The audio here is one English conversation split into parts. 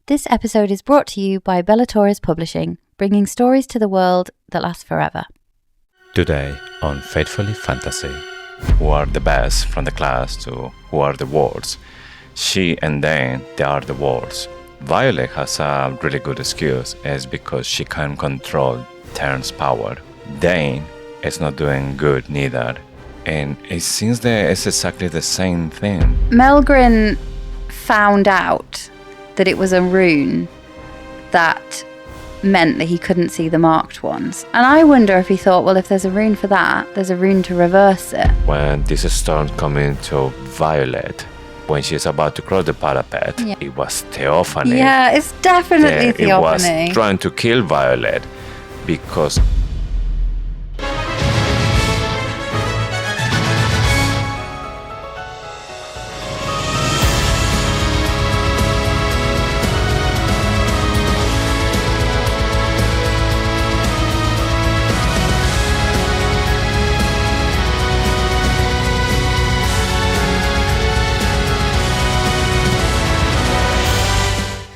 This episode is brought to you by Bellator's Publishing, bringing stories to the world that last forever. Today on Faithfully Fantasy, who are the best from the class to who are the worst? She and Dain, they are the worst. Violet has a really good excuse, is because she can control Tairn's power. Dain is not doing good neither, and it seems that it's exactly the same thing. Melgren found out that it was a rune that meant that he couldn't see the marked ones. And I wonder if he thought, well, if there's a rune for that, there's a rune to reverse it. When this storm coming to Violet, when she's about to cross the parapet, It was Theophanie. Yeah, it's definitely Theophanie. It was trying to kill Violet because...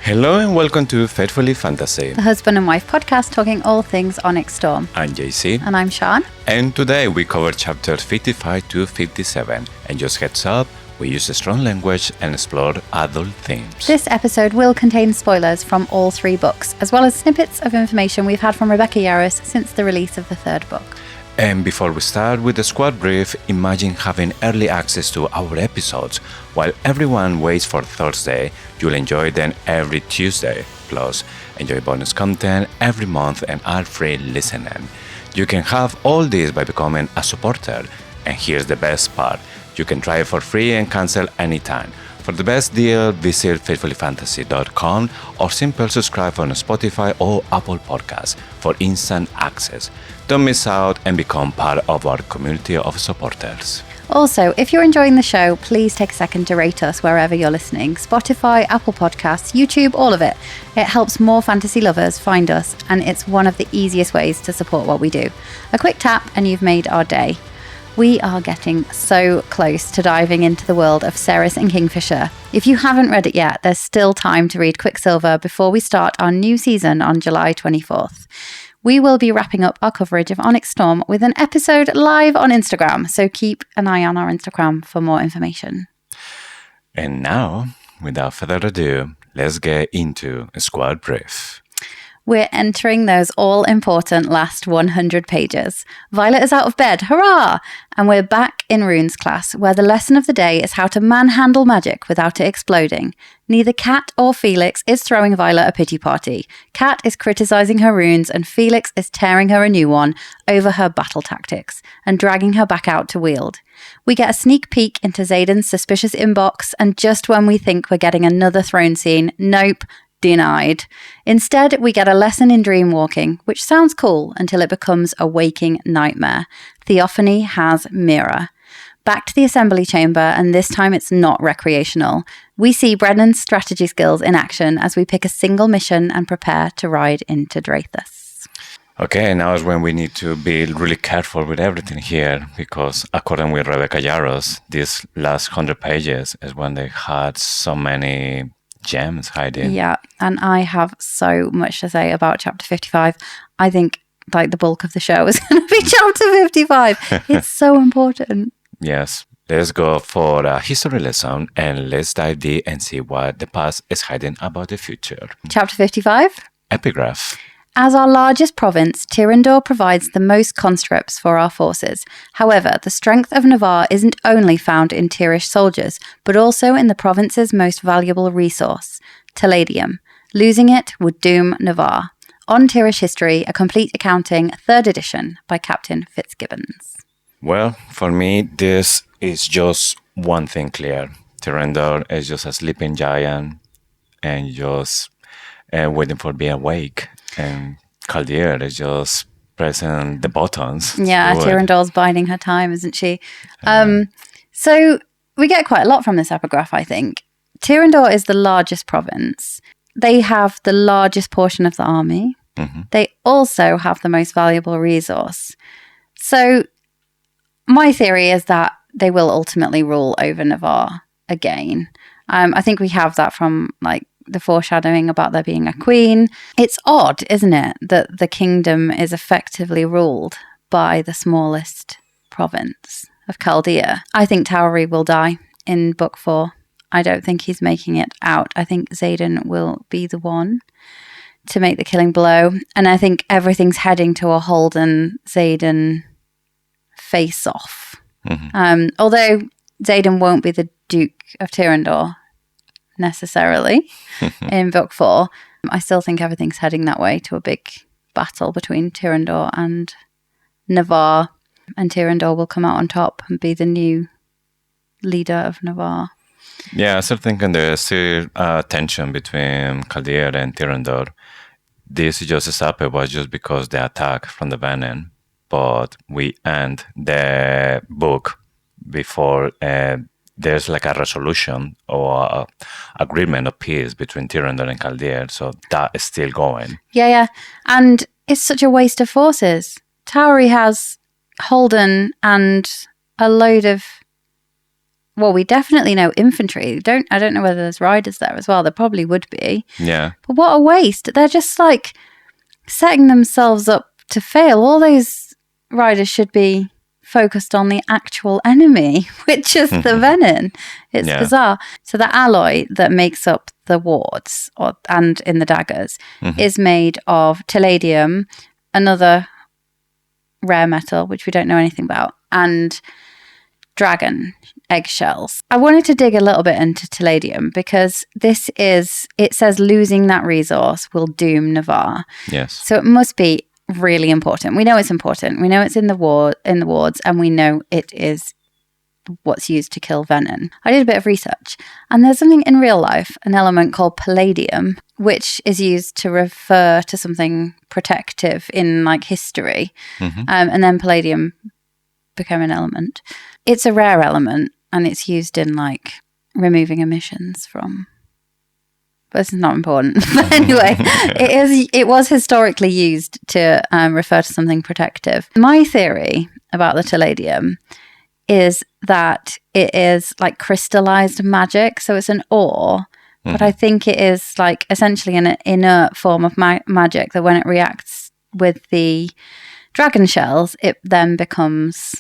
Hello and welcome to Faithfully Fantasy, the husband and wife podcast talking all things Onyx Storm. I'm JC. And I'm Sean. And today we cover chapters 55 to 57. And just heads up, we use strong language and explore adult themes. This episode will contain spoilers from all three books, as well as snippets of information we've had from Rebecca Yarros since the release of the third book. And before we start with the squad brief, imagine having early access to our episodes. While everyone waits for Thursday, you'll enjoy them every Tuesday. Plus, enjoy bonus content every month and ad-free listening. You can have all this by becoming a supporter. And here's the best part. You can try it for free and cancel anytime. For the best deal, visit faithfullyfantasy.com or simply subscribe on Spotify or Apple Podcasts for instant access. Don't miss out and become part of our community of supporters. Also, if you're enjoying the show, please take a second to rate us wherever you're listening. Spotify, Apple Podcasts, YouTube, all of it. It helps more fantasy lovers find us, and it's one of the easiest ways to support what we do. A quick tap and you've made our day. We are getting so close to diving into the world of Cerys and Kingfisher. If you haven't read it yet, there's still time to read Quicksilver before we start our new season on July 24th. We will be wrapping up our coverage of Onyx Storm with an episode live on Instagram, so keep an eye on our Instagram for more information. And now, without further ado, let's get into a squad brief. We're entering those all-important last 100 pages. Violet is out of bed, hurrah! And we're back in Runes class, where the lesson of the day is how to manhandle magic without it exploding. Neither Cat or Felix is throwing Violet a pity party. Cat is criticising her runes, and Felix is tearing her a new one over her battle tactics and dragging her back out to wield. We get a sneak peek into Xaden's suspicious inbox, and just when we think we're getting another throne scene, nope, denied. Instead, we get a lesson in dream walking, which sounds cool until it becomes a waking nightmare. Theophanie has mirror. Back to the assembly chamber, and this time it's not recreational. We see Brennan's strategy skills in action as we pick a single mission and prepare to ride into Drathus. Okay, now is when we need to be really careful with everything here, because according with Rebecca Yarros, these last 100 pages is when they had so many gems hiding. Yeah, and I have so much to say about chapter 55. I think like the bulk of the show is going to be chapter 55. It's so important. Yes, let's go for a history lesson and let's dive deep and see what the past is hiding about the future. Chapter 55. Epigraph. As our largest province, Tyrrendor provides the most conscripts for our forces. However, the strength of Navarre isn't only found in Tyrrish soldiers, but also in the province's most valuable resource, Talladium. Losing it would doom Navarre. On Tyrrish History, a complete accounting, 3rd edition, by Captain Fitzgibbons. Well, for me, this is just one thing clear. Tyrrendor is just a sleeping giant and just waiting for being awake. And Caldier is just pressing the buttons. Yeah, Tyrrendor's biding her time, isn't she? So we get quite a lot from this epigraph, I think. Tyrrendor is the largest province. They have the largest portion of the army. Mm-hmm. They also have the most valuable resource. So my theory is that they will ultimately rule over Navarre again. I think we have that from like the foreshadowing about there being a queen. It's odd, isn't it, that the kingdom is effectively ruled by the smallest province of Chaldea. I think Tauri will die in book 4. I don't think he's making it out. I think Xaden will be the one to make the killing blow. And I think everything's heading to a Holden-Xaden face-off. Although Xaden won't be the Duke of Tyrrendor necessarily in book 4, I still think everything's heading that way, to a big battle between Tyrrendor and Navarre. And Tyrrendor will come out on top and be the new leader of Navarre. Yeah, I still think there's still tension between Chaldea and Tyrrendor. This just started was just because the attack from the Venom, but we end the book before there's like a resolution or a agreement of peace between Tyrrendor and Chaldea, so that is still going. Yeah. And it's such a waste of forces. Tauri has Holden and a load of, well, we definitely know infantry. I don't know whether there's riders there as well. There probably would be. Yeah. But what a waste. They're just like setting themselves up to fail. All those riders should be focused on the actual enemy, which is the Venom. It's bizarre. So the alloy that makes up the wards and in the daggers is made of palladium, another rare metal, which we don't know anything about, and dragon eggshells. I wanted to dig a little bit into palladium because it says losing that resource will doom Navarre. Yes. So it must be really important. We know it's important. We know it's in the wards, and we know it is what's used to kill Venom. I did a bit of research, and there's something in real life, an element called palladium, which is used to refer to something protective in like history. And then palladium became an element. It's a rare element, and it's used in like removing emissions from. But this is not important. But anyway, it was historically used to refer to something protective. My theory about the palladium is that it is like crystallized magic. So it's an ore, but I think it is like essentially an inert form of magic that when it reacts with the dragon shells, it then becomes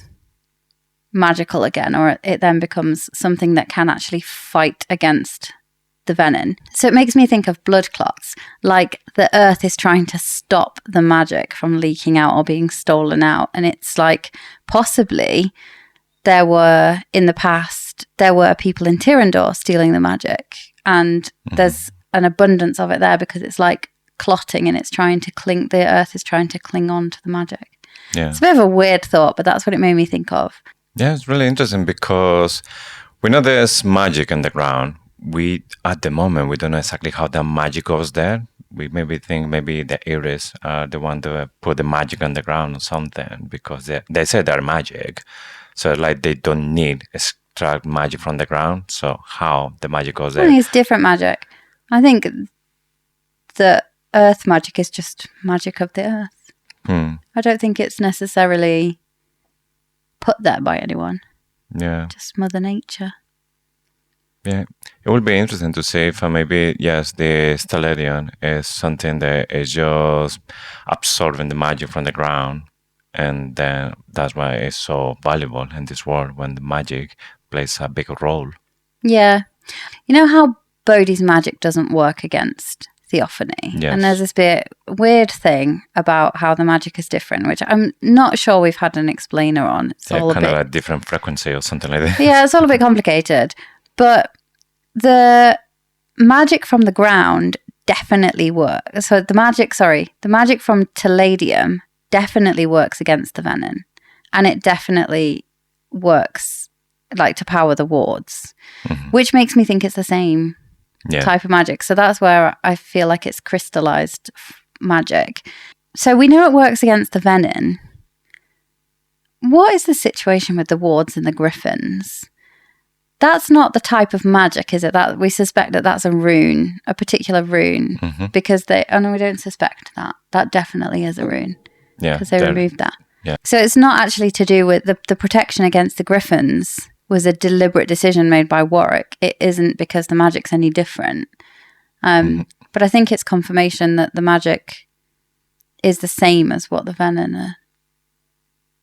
magical again, or it then becomes something that can actually fight against the Venom. So it makes me think of blood clots, like the earth is trying to stop the magic from leaking out or being stolen out. And it's like possibly in the past, there were people in Tyrrendor stealing the magic, and there's an abundance of it there because it's like clotting and the earth is trying to cling on to the magic. Yeah. It's a bit of a weird thought, but that's what it made me think of. Yeah, it's really interesting because we know there's magic in the ground. At the moment, we don't know exactly how that magic goes there. We maybe think maybe the Iris are the one to put the magic on the ground or something, because they say they're magic. So like they don't need extract magic from the ground. So how the magic goes there? I think it's different magic. I think the earth magic is just magic of the earth. I don't think it's necessarily put there by anyone. Yeah. Just Mother Nature. Yeah, it would be interesting to see if maybe, yes, the Stellarian is something that is just absorbing the magic from the ground. And then that's why it's so valuable in this world when the magic plays a big role. Yeah. You know how Bodhi's magic doesn't work against Theophanie? Yes. And there's this bit weird thing about how the magic is different, which I'm not sure we've had an explainer on. It's all kind a bit... of a different frequency or something like that. Yeah, it's all a bit complicated. But the magic from the ground definitely works. So the magic from palladium definitely works against the Venom. And it definitely works like to power the wards, which makes me think it's the same type of magic. So that's where I feel like it's crystallized magic. So we know it works against the Venom. What is the situation with the wards and the griffins? That's not the type of magic, is it? That we suspect that that's a rune, a particular rune, because we don't suspect that. That definitely is a rune. Yeah, because they removed that. Yeah. So it's not actually to do with the protection against the griffins was a deliberate decision made by Warwick. It isn't because the magic's any different. But I think it's confirmation that the magic is the same as what the Venin are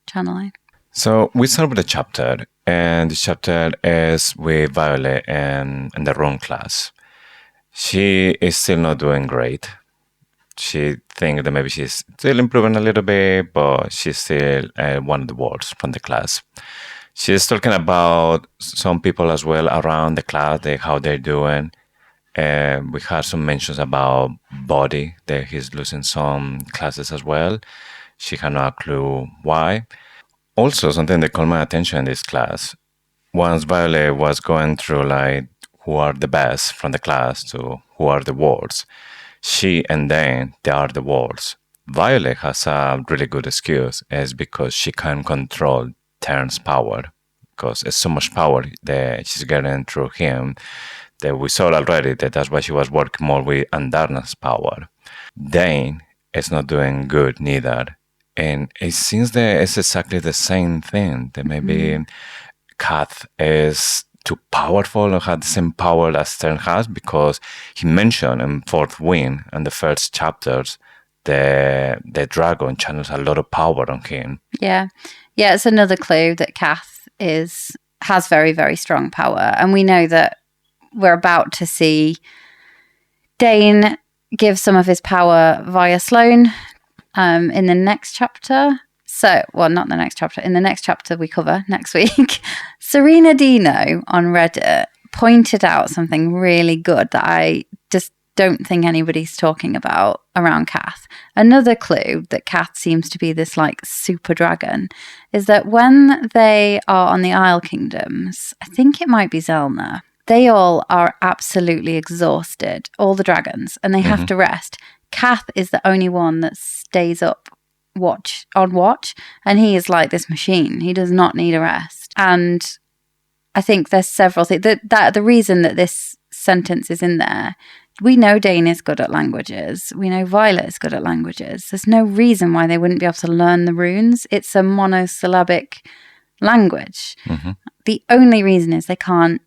channeling. So we start with a chapter, and the chapter is with Violet and the Rune class. She is still not doing great. She thinks that maybe she's still improving a little bit, but she's still one of the worst from the class. She's talking about some people as well around the class, how they're doing. We had some mentions about Body, that he's losing some classes as well. She had no clue why. Also, something that caught my attention in this class, once Violet was going through like who are the best from the class to who are the worst, she and Dain, they are the worst. Violet has a really good excuse, is because she can control Tairn's power, because it's so much power that she's getting through him that we saw already that's why she was working more with Andarna's power. Dain is not doing good neither. And it seems that it's exactly the same thing, that maybe Cath is too powerful or had the same power as Tairn has, because he mentioned in Fourth Wind and the first chapters the dragon channels a lot of power on him. Yeah, it's another clue that Cath has very, very strong power, and we know that we're about to see Dain give some of his power via Sloane in the next chapter. So, well, not the next chapter. In the next chapter we cover next week, Serena Dino on Reddit pointed out something really good that I just don't think anybody's talking about around Cath. Another clue that Cath seems to be this like super dragon is that when they are on the Isle Kingdoms, I think it might be Zelna, they all are absolutely exhausted, all the dragons, and they have to rest. Cath is the only one that stays up watch, and he is like this machine. He does not need a rest. And I think there's several things. That the reason that this sentence is in there, we know Dain is good at languages. We know Violet is good at languages. There's no reason why they wouldn't be able to learn the runes. It's a monosyllabic language. The only reason is they can't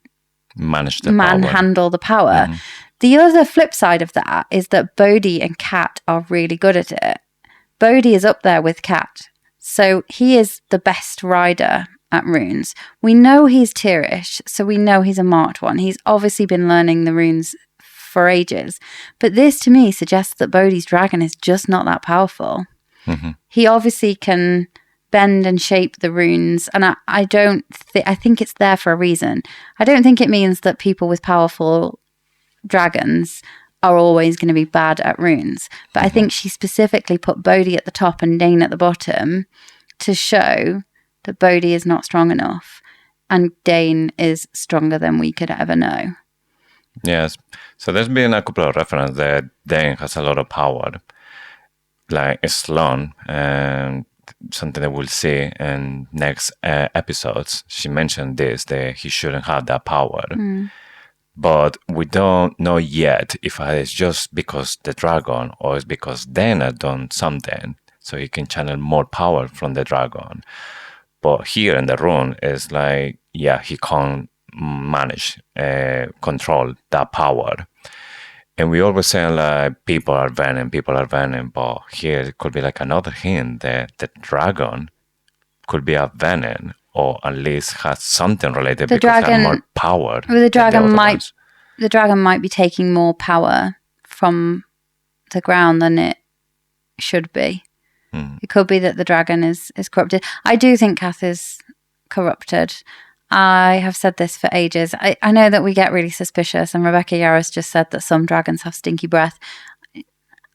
manhandle the power. The other flip side of that is that Bodhi and Cat are really good at it. Bodhi is up there with Cat, so he is the best rider at runes. We know he's tierish, so we know he's a marked one. He's obviously been learning the runes for ages, but this to me suggests that Bodhi's dragon is just not that powerful. He obviously can bend and shape the runes, and I think it's there for a reason. I don't think it means that people with powerful dragons are always going to be bad at runes, but I think she specifically put Bodhi at the top and Dain at the bottom to show that Bodhi is not strong enough and Dain is stronger than we could ever know. Yes, so there's been a couple of references that Dain has a lot of power, like Sloane, and something that we'll see in next episodes. She mentioned this, that he shouldn't have that power. But we don't know yet if it's just because the dragon or it's because Dain had done something so he can channel more power from the dragon. But here in the rune, it's like, yeah, he can't manage, control that power. And we always say like people are venom, but here it could be like another hint that the dragon could be a venom, or at least has something related because it has more power. Well, the dragon might be taking more power from the ground than it should be. It could be that the dragon is corrupted. I do think Cath is corrupted. I have said this for ages. I know that we get really suspicious, and Rebecca Yarros just said that some dragons have stinky breath.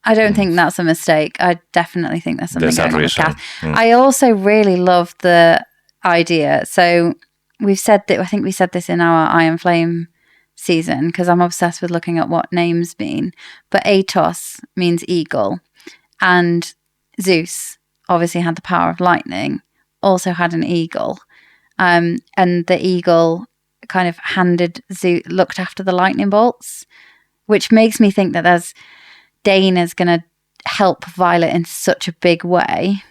I don't think that's a mistake. I definitely think there's something going on with Cath. I also really love the idea. So we've said that, I think we said this in our Iron Flame season, because I'm obsessed with looking at what names mean. But Atos means eagle, and Zeus obviously had the power of lightning, also had an eagle. And the eagle kind of looked after the lightning bolts, which makes me think that Dain is going to help Violet in such a big way.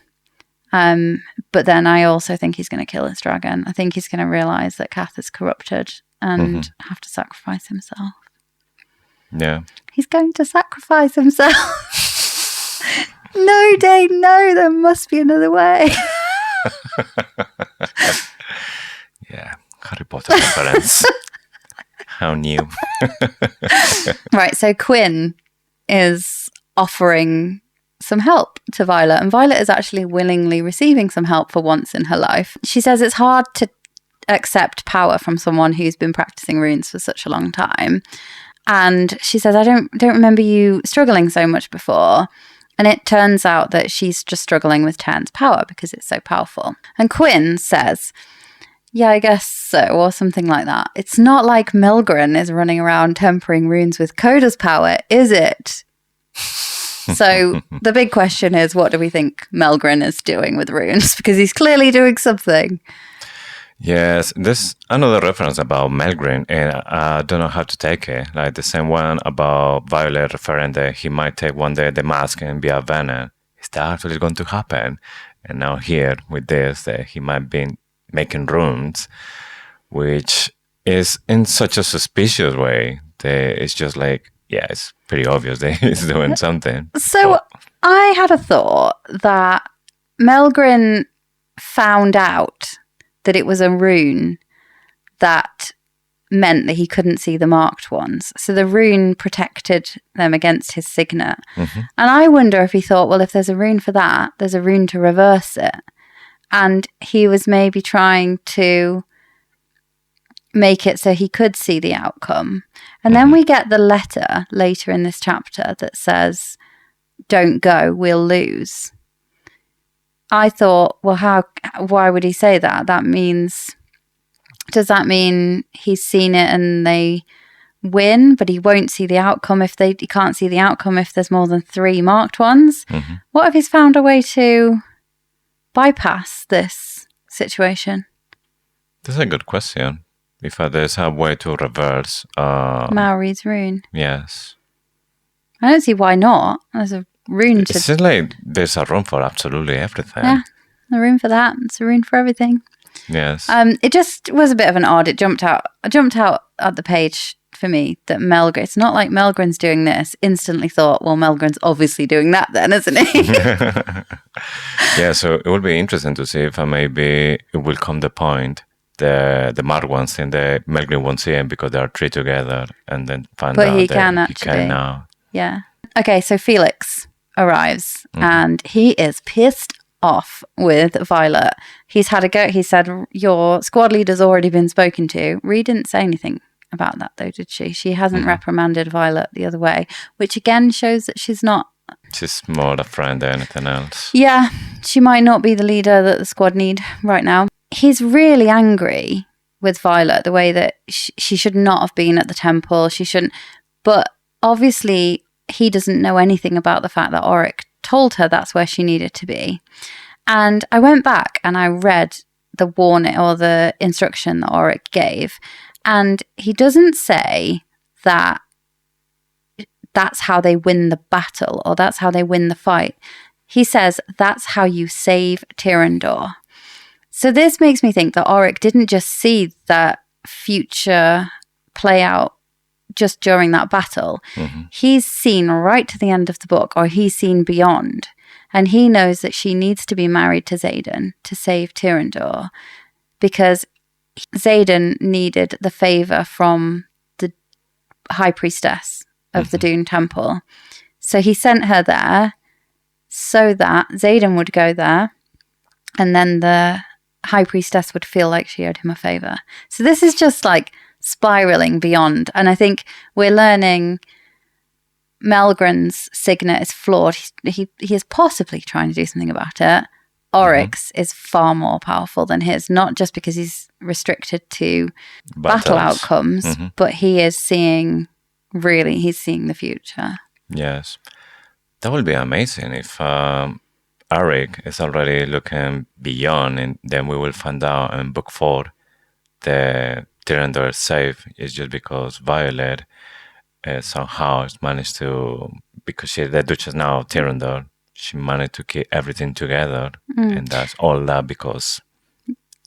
But then I also think he's going to kill his dragon. I think he's going to realize that Cath is corrupted and have to sacrifice himself. Yeah. He's going to sacrifice himself. No, Dain, no, there must be another way. Yeah, Harry Potter reference. How new. Right, so Quinn is offering some help to Violet, and Violet is actually willingly receiving some help for once in her life. She says it's hard to accept power from someone who's been practicing runes for such a long time. And she says, I don't remember you struggling so much before. And it turns out that she's just struggling with Tairn's power because it's so powerful. And Quinn says, yeah, I guess so, or something like that. It's not like Melgren is running around tempering runes with Codha's power, is it? So the big question is, what do we think Melgren is doing with runes? Because he's clearly doing something. Yes, there's another reference about Melgren, and I don't know how to take it. Like the same one about Violet referring that he might take one day the mask and be a venom. Is that actually going to happen? And now here with this, that he might be making runes, which is in such a suspicious way that it's just like, yeah, it's pretty obvious that he's doing something. So I had a thought that Melgren found out that it was a rune that meant that he couldn't see the marked ones. So the rune protected them against his signet. Mm-hmm. And I wonder if he thought, well, if there's a rune for that, there's a rune to reverse it. And he was maybe trying to make it so he could see the outcome. And then we get the letter later in this chapter that says, don't go, we'll lose. I thought, well, why would he say that? Does that mean he's seen it and they win, but he won't see the outcome he can't see the outcome if there's more than 3 marked ones? Mm-hmm. What if he's found a way to bypass this situation? That's a good question. If there's a way to reverse Maori's rune. Yes. I don't see why not. There's a rune It seems like there's a room for absolutely everything. Yeah, a rune for that. It's a rune for everything. Yes. It just was a bit of an odd. It jumped out at the page for me that Melgren. It's not like Melgren's doing this. Instantly thought, well, Melgren's obviously doing that then, isn't he? Yeah. So it will be interesting to see if maybe it will come the point the marked ones and the Melgren won't see him because they are 3 together, and then find out he that can he actually. can now. Yeah. Okay. So Felix arrives and he is pissed off with Violet. He's had a go. He said, your squad leader's already been spoken to. Ree didn't say anything about that though, did she? She hasn't reprimanded Violet the other way, which again shows that she's not. She's more a friend than anything else. Yeah, she might not be the leader that the squad need right now. He's really angry with Violet, the way that she should not have been at the temple. She shouldn't. But obviously he doesn't know anything about the fact that Aaric told her that's where she needed to be. And I went back and I read the warning or the instruction that Aaric gave. And he doesn't say that that's how they win the battle or that's how they win the fight. He says that's how you save Tyrrendor. So this makes me think that Aaric didn't just see that future play out just during that battle. He's seen right to the end of the book, or he's seen beyond. And he knows that she needs to be married to Xaden to save Tyrrendor, because Xaden needed the favor from the high priestess of the Dune Temple. So he sent her there so that Xaden would go there, and then the high priestess would feel like she owed him a favor. So this is just like spiraling beyond. And I think we're learning Melgren's signet is flawed. He is possibly trying to do something about it. Aaric's is far more powerful than his, not just because he's restricted to battle outcomes, but he is seeing the future. Yes. That would be amazing if Aaric is already looking beyond, and then we will find out in book 4 the Tyrrendor is safe. It's just because Violet somehow has managed to, because she's the Duchess now of Tyrrendor, she managed to keep everything together. And that's all that because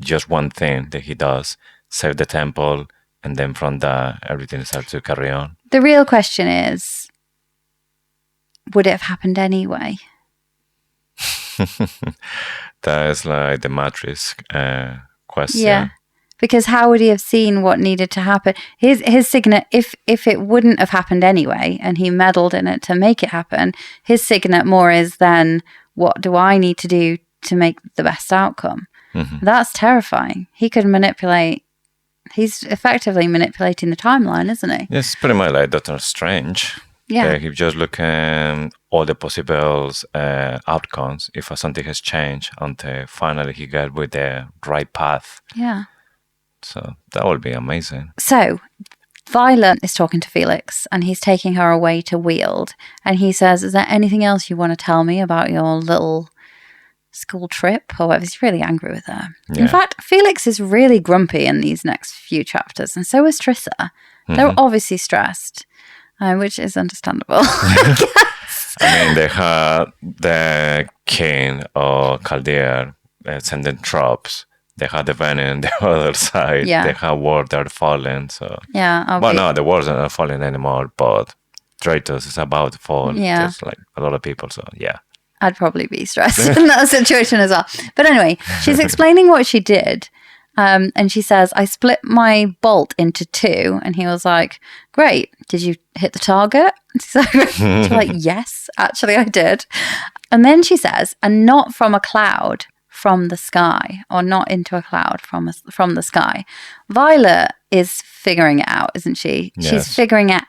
just one thing that he does, save the temple, And then from that, everything starts to carry on. The real question is, would it have happened anyway? That is like the Matrix question. Yeah. Because how would he have seen what needed to happen? His signet, if it wouldn't have happened anyway, and he meddled in it to make it happen, his signet more is then, what do I need to do to make the best outcome? Mm-hmm. That's terrifying. He could manipulate. He's effectively manipulating the timeline, isn't he? Yes, pretty much like Doctor Strange. Yeah. He just look at all the possible outcomes if something has changed until finally he got with the right path. Yeah. So that would be amazing. So Violet is talking to Felix and he's taking her away to Weald. And he says, is there anything else you want to tell me about your little school trip? Or whatever. He's really angry with her. Yeah. In fact, Felix is really grumpy in these next few chapters. And so is Trissa. Mm-hmm. They're obviously stressed, which is understandable. I mean, they had the king of Chaldea sending troops. They had the venom on the other side. Yeah. They had wars that are falling. So yeah. Well, no, the wars are not falling anymore, but Stratos is about to fall. Yeah. There's like a lot of people, so yeah. I'd probably be stressed in that situation as well. But anyway, she's explaining what she did. And she says, I split my bolt into 2. And he was like, great. Did you hit the target? So she's like, yes, actually I did. And then she says, and not from a cloud, from the sky, or not into a cloud from the sky. Violet is figuring it out, isn't she? Yes. She's figuring it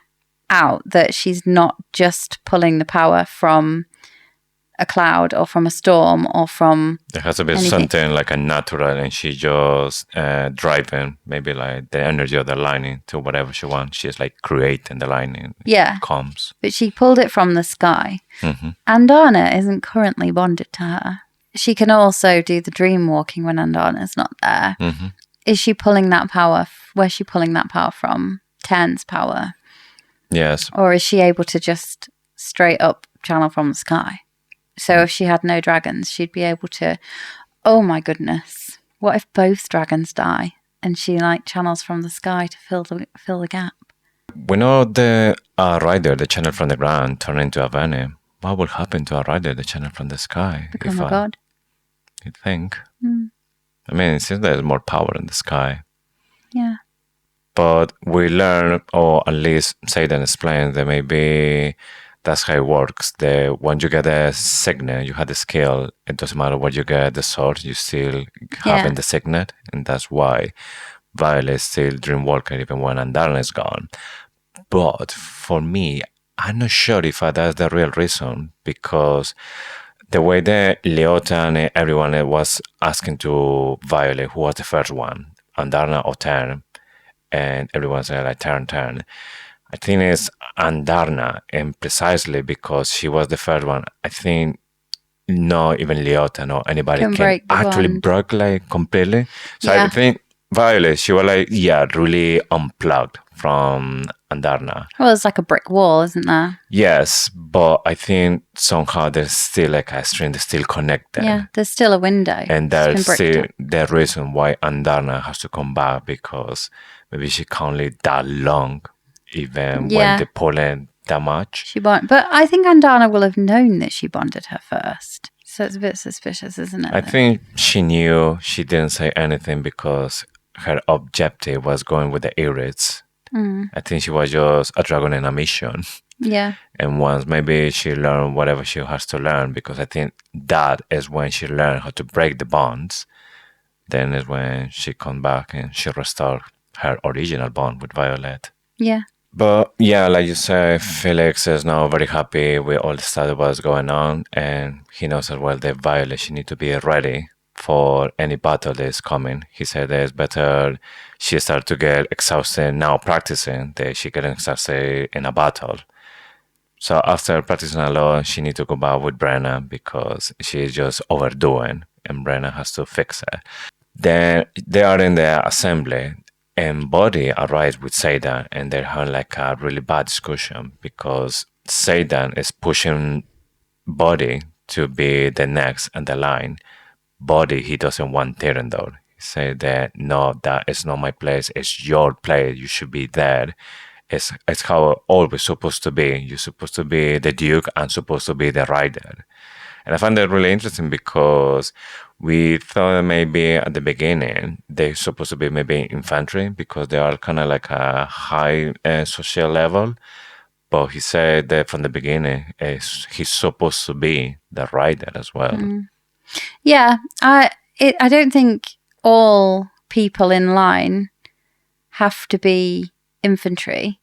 out that she's not just pulling the power from a cloud or from a storm or from there has to be anything. Something like a natural, and she just driving maybe like the energy of the lightning to whatever she wants. She's like creating the lightning. Yeah. Comes. But she pulled it from the sky. Mm-hmm. Andana isn't currently bonded to her. She can also do the dream walking when Andana's not there. Mm-hmm. Is she pulling that power? Where's she pulling that power from? Tairn's power. Yes. Or is she able to just straight up channel from the sky? So if she had no dragons, she'd be able to, oh my goodness, what if both dragons die and she like channels from the sky to fill the gap? We know the rider, the channel from the ground, turn into a venom. What will happen to a rider, the channel from the sky? Become a god? You'd think. Mm. I mean, it seems there's more power in the sky. Yeah. But we learn, or at least Xaden explains, that maybe that's how it works. When you get a signet, you have the skill. It doesn't matter what you get, the sword, you still having the signet. And that's why Violet is still Dreamwalker even when Andana is gone. But for me, I'm not sure if that's the real reason, because the way that Leota and everyone was asking to Violet who was the first one, Andana or Tairn, and everyone said like Tairn. I think it's Andana, and precisely because she was the first one, I think no, even Leota, no, anybody can actually break like completely. So I think Violet, she was like, really unplugged from Andana. Well, it's like a brick wall, isn't there? Yes, but I think somehow there's still like a string that's still connected. Yeah, there's still a window. And there's still the reason why Andana has to come back, because maybe she can't live that long, even when they pull in that much. She bonded, but I think Andana will have known that she bonded her first. So it's a bit suspicious, isn't it? I think she knew. She didn't say anything because her objective was going with the Aarics. I think she was just a dragon in a mission. Yeah. And once maybe she learned whatever she has to learn, because I think that is when she learned how to break the bonds. Then is when she come back and she restored her original bond with Violet. Yeah. But yeah, like you said, Felix is now very happy with all the stuff that was going on, and he knows as well that Violet, she need to be ready for any battle that is coming. He said that it's better she start to get exhausted now practicing that she get exhausted in a battle. So after practicing a lot, she need to go back with Brenna because she's just overdoing, and Brenna has to fix it. Then they are in the assembly, and Buddy arrives with Xaden, and they're having like a really bad discussion because Xaden is pushing Buddy to be the next in the line. Buddy, he doesn't want Tyrrendor. He said that, no, that is not my place. It's your place. You should be there. It's how always supposed to be. You're supposed to be the Duke and supposed to be the rider. And I find that really interesting because we thought maybe at the beginning they're supposed to be maybe infantry because they are kind of like a high social level. But he said that from the beginning he's supposed to be the rider as well. Yeah, I don't think all people in line have to be infantry.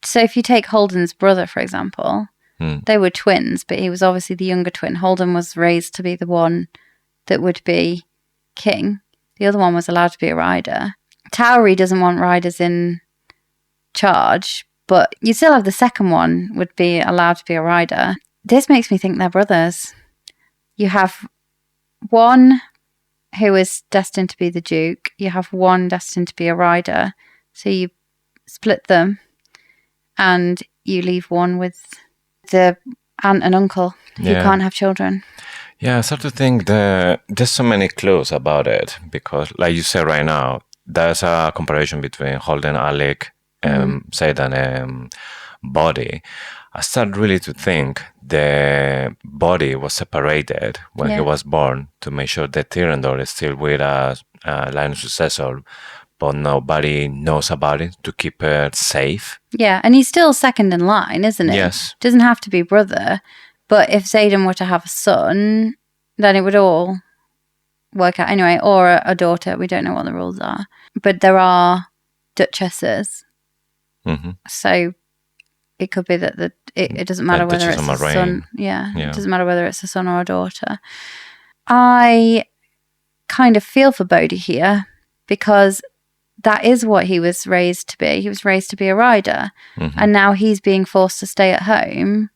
So if you take Holden's brother, for example, they were twins, but he was obviously the younger twin. Holden was raised to be the one that would be king. The other one was allowed to be a rider. Tauri doesn't want riders in charge, but you still have the second one would be allowed to be a rider. This makes me think they're brothers. You have one who is destined to be the Duke. You have one destined to be a rider. So you split them and you leave one with the aunt and uncle who can't have children. Yeah, I start to think that there's so many clues about it because, like you said right now, there's a comparison between Holden, Aaric, Xaden, and Body. I start really to think the body was separated when he was born to make sure that Tyrrendor is still with a line of successor, but nobody knows about it to keep her safe. Yeah, and he's still second in line, isn't he? Yes. Doesn't have to be brother, but if Xaden were to have a son, then it would all work out anyway, or a daughter. We don't know what the rules are. But there are duchesses. So it could be that it doesn't matter whether it's a son. Yeah, it doesn't matter whether it's a son or a daughter. I kind of feel for Bodhi here because that is what he was raised to be. He was raised to be a rider. And now he's being forced to stay at home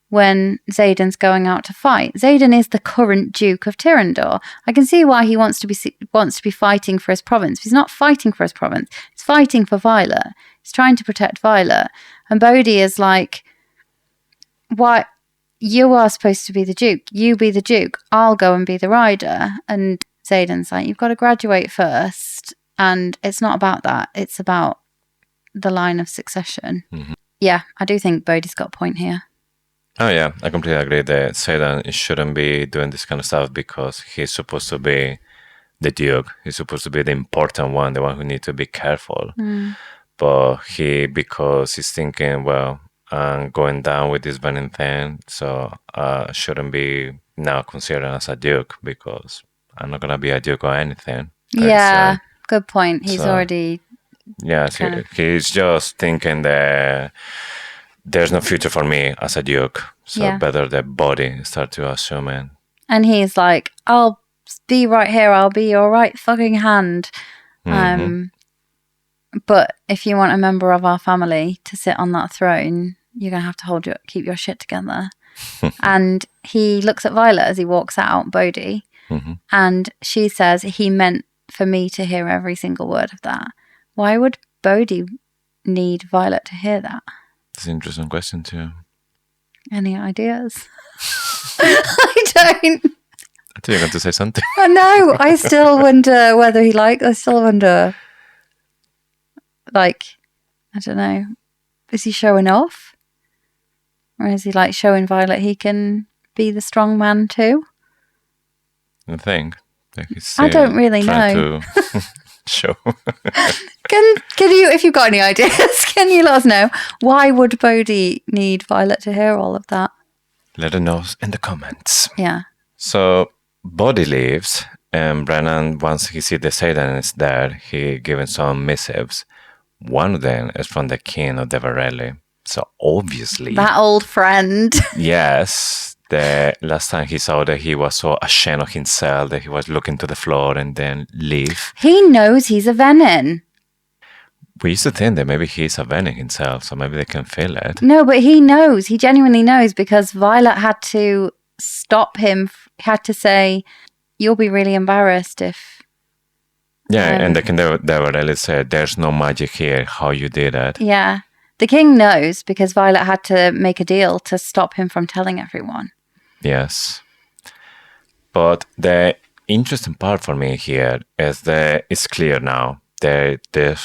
when Xaden's going out to fight. Xaden is the current Duke of Tyrrendor. I can see why he wants to be fighting for his province. He's not fighting for his province. He's fighting for Violet. He's trying to protect Violet. And Bodhi is like, "Why? You are supposed to be the Duke. You be the Duke. I'll go and be the rider." And Xaden's like, "You've got to graduate first." And it's not about that. It's about the line of succession. Yeah, I do think Bodhi's got a point here. Oh, yeah, I completely agree that Xaden shouldn't be doing this kind of stuff because he's supposed to be the Duke. He's supposed to be the important one, the one who needs to be careful. But because he's thinking, well, I'm going down with this burning thing, so I shouldn't be now considered as a Duke because I'm not going to be a Duke or anything. Yeah, good point. He's already... Yeah, he's just thinking that there's no future for me as a Duke. So better the body start to assume it. And he's like, I'll be right here. I'll be your right fucking hand. But if you want a member of our family to sit on that throne, you're going to have to keep your shit together. And he looks at Violet as he walks out, Bodhi, and she says he meant for me to hear every single word of that. Why would Bodhi need Violet to hear that? It's an interesting question too. Any ideas? I don't. I thought you were going to say something. No, I still wonder whether I still wonder, like, I don't know, is he showing off? Or is he like showing Violet he can be the strong man too? I think. I don't really know. Show. Can you, if you've got any ideas, can you let us know? Why would Bodhi need Violet to hear all of that? Let us know in the comments. Yeah. So Bodhi leaves, and Brennan, once he sees the Xaden is there, he gives some missives. One of them is from the king of Deverelly. So obviously... that old friend. Yes. The last time he saw that he was so ashamed of himself that he was looking to the floor and then leave. He knows he's a Venin. We used to think that maybe he's a Venin himself, so maybe they can feel it. No, but he knows. He genuinely knows because Violet had to stop him, had to say, you'll be really embarrassed if... Yeah, and the king Deverelly said, there's no magic here, how you did it. Yeah. The king knows because Violet had to make a deal to stop him from telling everyone. Yes. But the interesting part for me here is that it's clear now that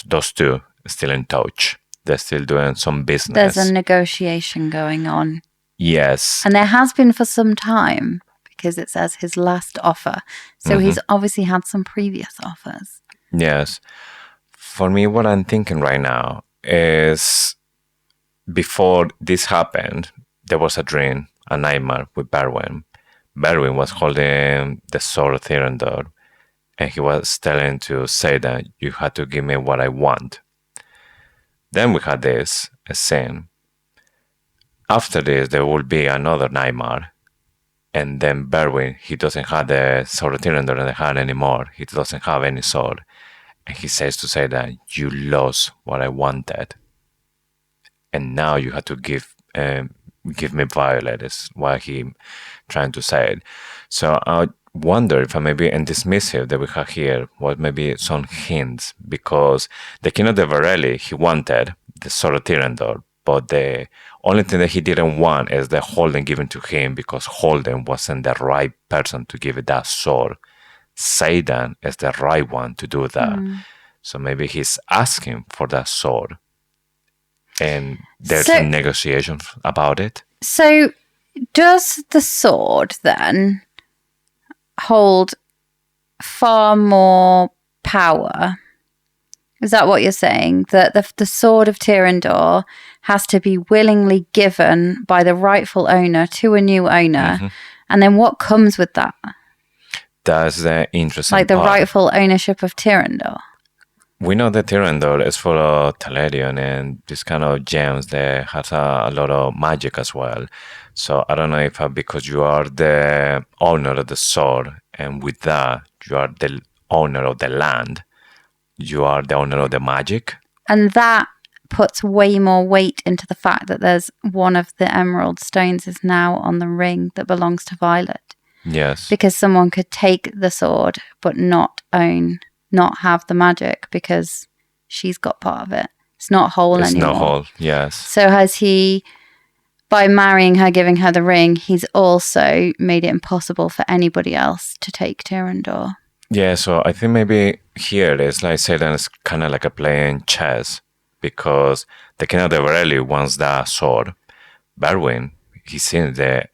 those two are still in touch. They're still doing some business. There's a negotiation going on. Yes. And there has been for some time, because it says his last offer. So he's obviously had some previous offers. Yes. For me, what I'm thinking right now is before this happened, there was a dream, a nightmare with Berwyn. Berwyn was holding the Sword of Tyrrendor, and he was telling to Xaden, you had to give me what I want. Then we had this scene. After this, there will be another nightmare. And then Berwyn, he doesn't have the Sword of Tyrrendor in the hand anymore. He doesn't have any sword. And he says to Xaden, you lost what I wanted. And now you have to give me Violet, is what he trying to say. So I wonder if I maybe in this missive that we have here was maybe some hints, because the king of Deverelly, he wanted the Sword of Tyrrendor, but the only thing that he didn't want is the Holden given to him, because Holden wasn't the right person to give it that sword. Xaden is the right one to do that. So maybe he's asking for that sword. And there's a negotiation about it. So does the sword then hold far more power? Is that what you're saying? That the Sword of Tyrrendor has to be willingly given by the rightful owner to a new owner. And then what comes with that? That's the interesting Like the part. rightful ownership of Tyrrendor. We know that Tyrrendor is full of Talarian and this kind of gems that has a lot of magic as well. So I don't know if because you are the owner of the sword, and with that you are the owner of the land, you are the owner of the magic. And that puts way more weight into the fact that there's one of the emerald stones is now on the ring that belongs to Violet. Yes. Because someone could take the sword but not have the magic because she's got part of it. It's not whole anymore. It's not whole, yes. So has he, by marrying her, giving her the ring, he's also made it impossible for anybody else to take Tyrrendor. Yeah, so I think maybe here it's like Xaden is kind of like a playing chess, because the king of Deverelly wants that sword. Berwyn, he's seen that.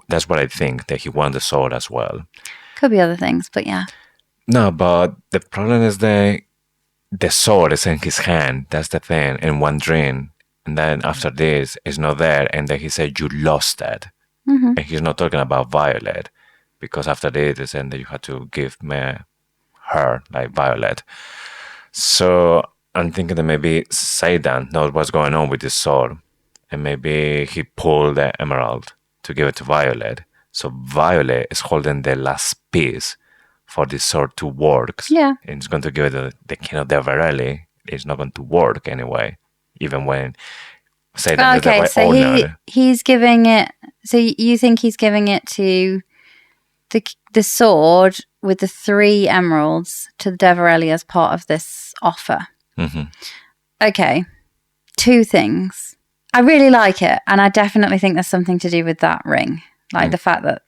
That's what I think, that he wants the sword as well. Could be other things, but yeah. No, but the problem is that the sword is in his hand. That's the thing, in one dream. And then after this, it's not there. And then he said, you lost it. And he's not talking about Violet. Because after this, they said that you had to give me her, like Violet. So I'm thinking that maybe Xaden knows what's going on with this sword. And maybe he pulled the emerald to give it to Violet. So Violet is holding the last piece for this sword to work. Yeah. And it's going to give it to the king of Deverelly. It's not going to work anyway, even when Xaden is the right owner. He's giving it... So you think he's giving it to the sword with the 3 emeralds to the Deverelly as part of this offer? Okay. 2 things. I really like it, and I definitely think there's something to do with that ring. Like the fact that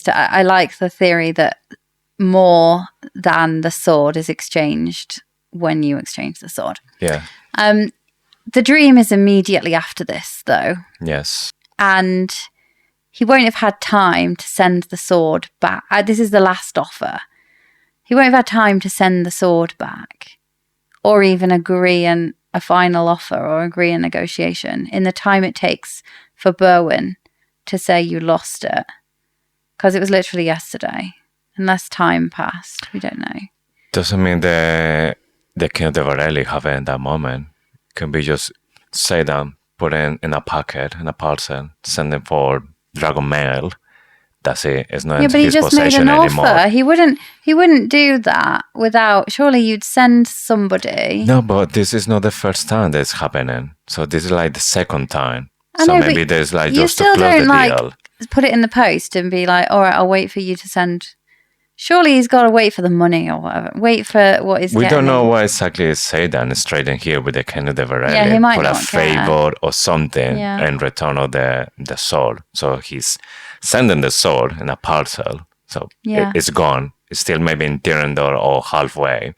I like the theory that more than the sword is exchanged when you exchange the sword. Yeah. The dream is immediately after this, though. Yes. And he won't have had time to send the sword back. This is the last offer. He won't have had time to send the sword back, or even agree a final offer or agree a negotiation in the time it takes for Berwyn to say you lost it. Because it was literally yesterday. Unless time passed, we don't know. Doesn't mean the king of Deverelly have it in that moment. Can be just say them, put in a packet, in a parcel, send them for dragon mail. That's it. It's not in his possession anymore. Offer. He wouldn't do that without. Surely you'd send somebody. No, but this is not the first time that's happening. So this is like the second time. I so know, maybe there's like you just to still close don't the deal. Put it in the post and be like, all right, I'll wait for you to send. Surely he's got to wait for the money or whatever. Wait for what he's We getting. don't know what exactly is Xaden is trading here with the king of Deverelly he might for not a favor or something in return of the sword. So he's sending the sword in a parcel. So it's gone. still maybe in Tyrrendor or halfway,